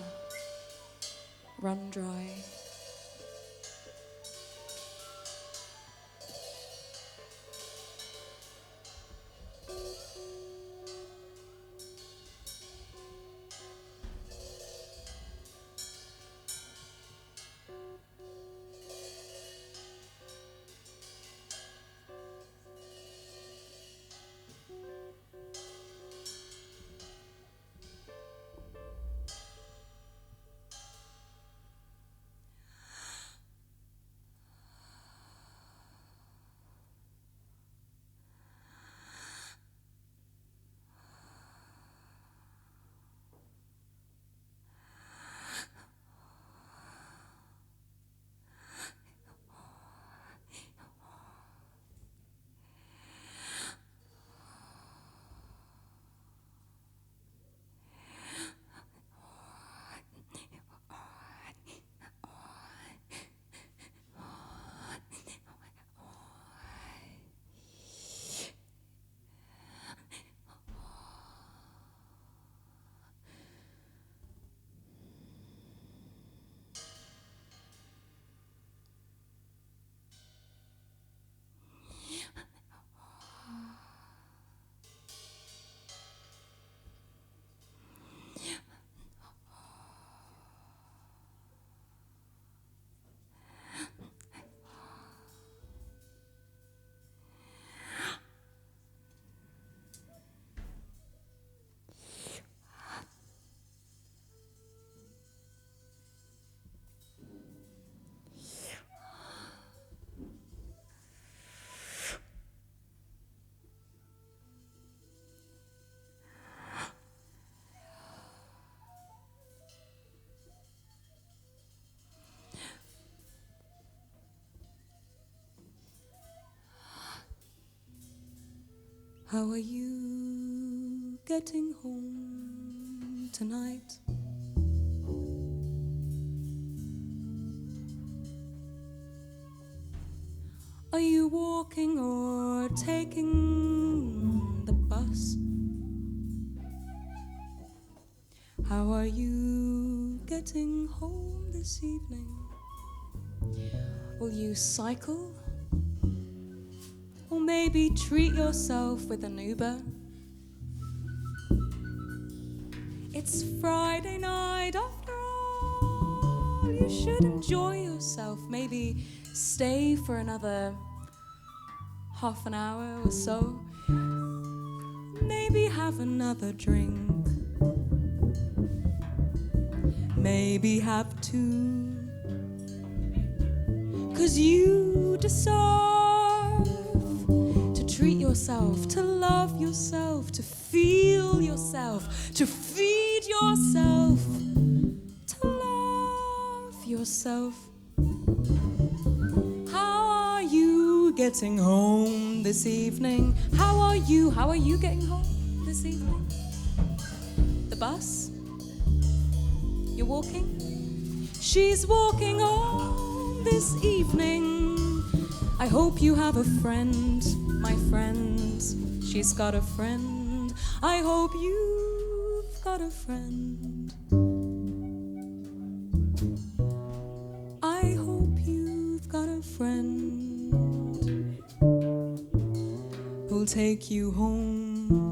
run dry. How are you getting home tonight? Are you walking or taking the bus? How are you getting home this evening? Will you cycle? Or maybe treat yourself with an Uber? It's Friday night after all. You should enjoy yourself. Maybe stay for another half an hour or so. Maybe have another drink. Maybe have two. 'Cause you deserve to treat yourself, to love yourself, to feel yourself, to feed yourself, to love yourself. How are you getting home this evening? How are you getting home this evening? The bus? You're walking? She's walking home this evening. I hope you have a friend, my friend. She's got a friend. I hope you've got a friend. I hope you've got a friend who'll take you home.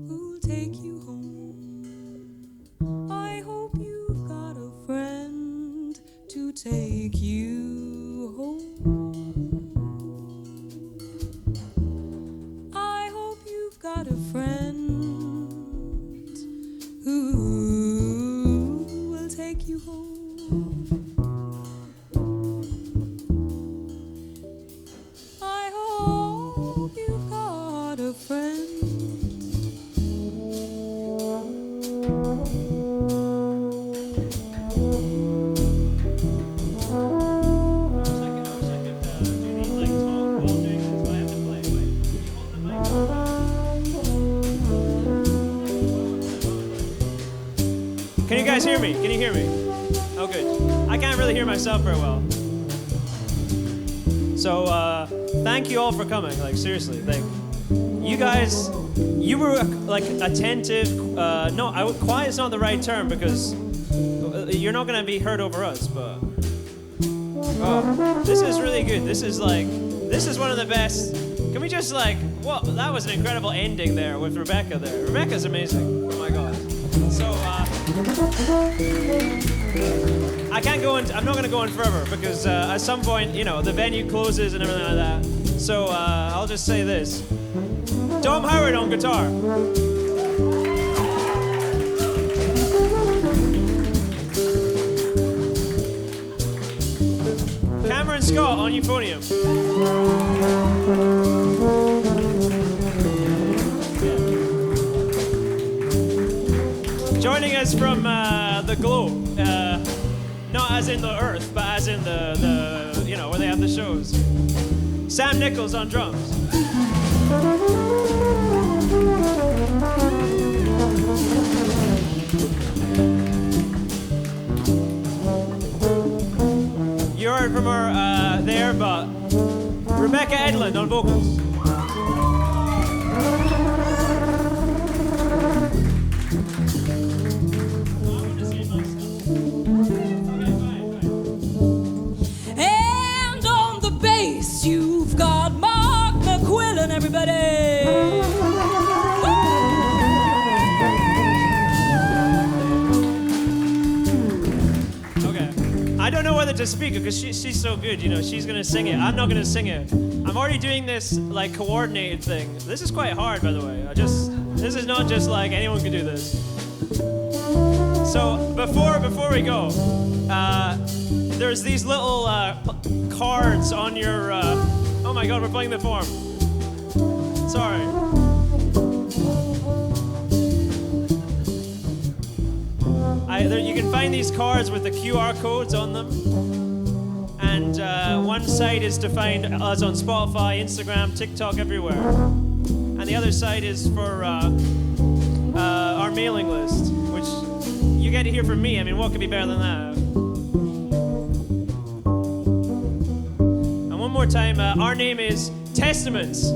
Who'll take you home. I hope you've got a friend to take you home. I hope you've got a friend who will take you home. I hope you've got a friend. Can you guys hear me? Can you hear me? Oh, good. I can't really hear myself very well. So, thank you all for coming. Like, seriously, you guys, you were like attentive. No, quiet's not the right term because you're not gonna be heard over us. But this is really good. This is one of the best. Can we just well, that was an incredible ending there with Rebecca there. Rebecca's amazing. Oh my God. So, I can't go on. I'm not going to go on forever because at some point, the venue closes and everything like that. So I'll just say this: Dom Howard on guitar, Cameron Scott on euphonium, joining us from the globe. Not as in the earth, but as in the where they have the shows. Sam Nichols on drums. You heard from her there, but Rebecca Edlund on vocals. You've got Mark McQuillan, everybody. Okay. I don't know whether to speak because she's so good, she's gonna sing it. I'm not gonna sing it. I'm already doing this coordinated thing. This is quite hard, by the way. This is not just anyone can do this. So before we go, there's these little cards on your. Oh my God, we're playing the form. Sorry. You can find these cards with the QR codes on them, and one side is to find us on Spotify, Instagram, TikTok, everywhere, and the other side is for our mailing list, which you get to hear from me. I mean, what could be better than that? One more time, our name is Testaments.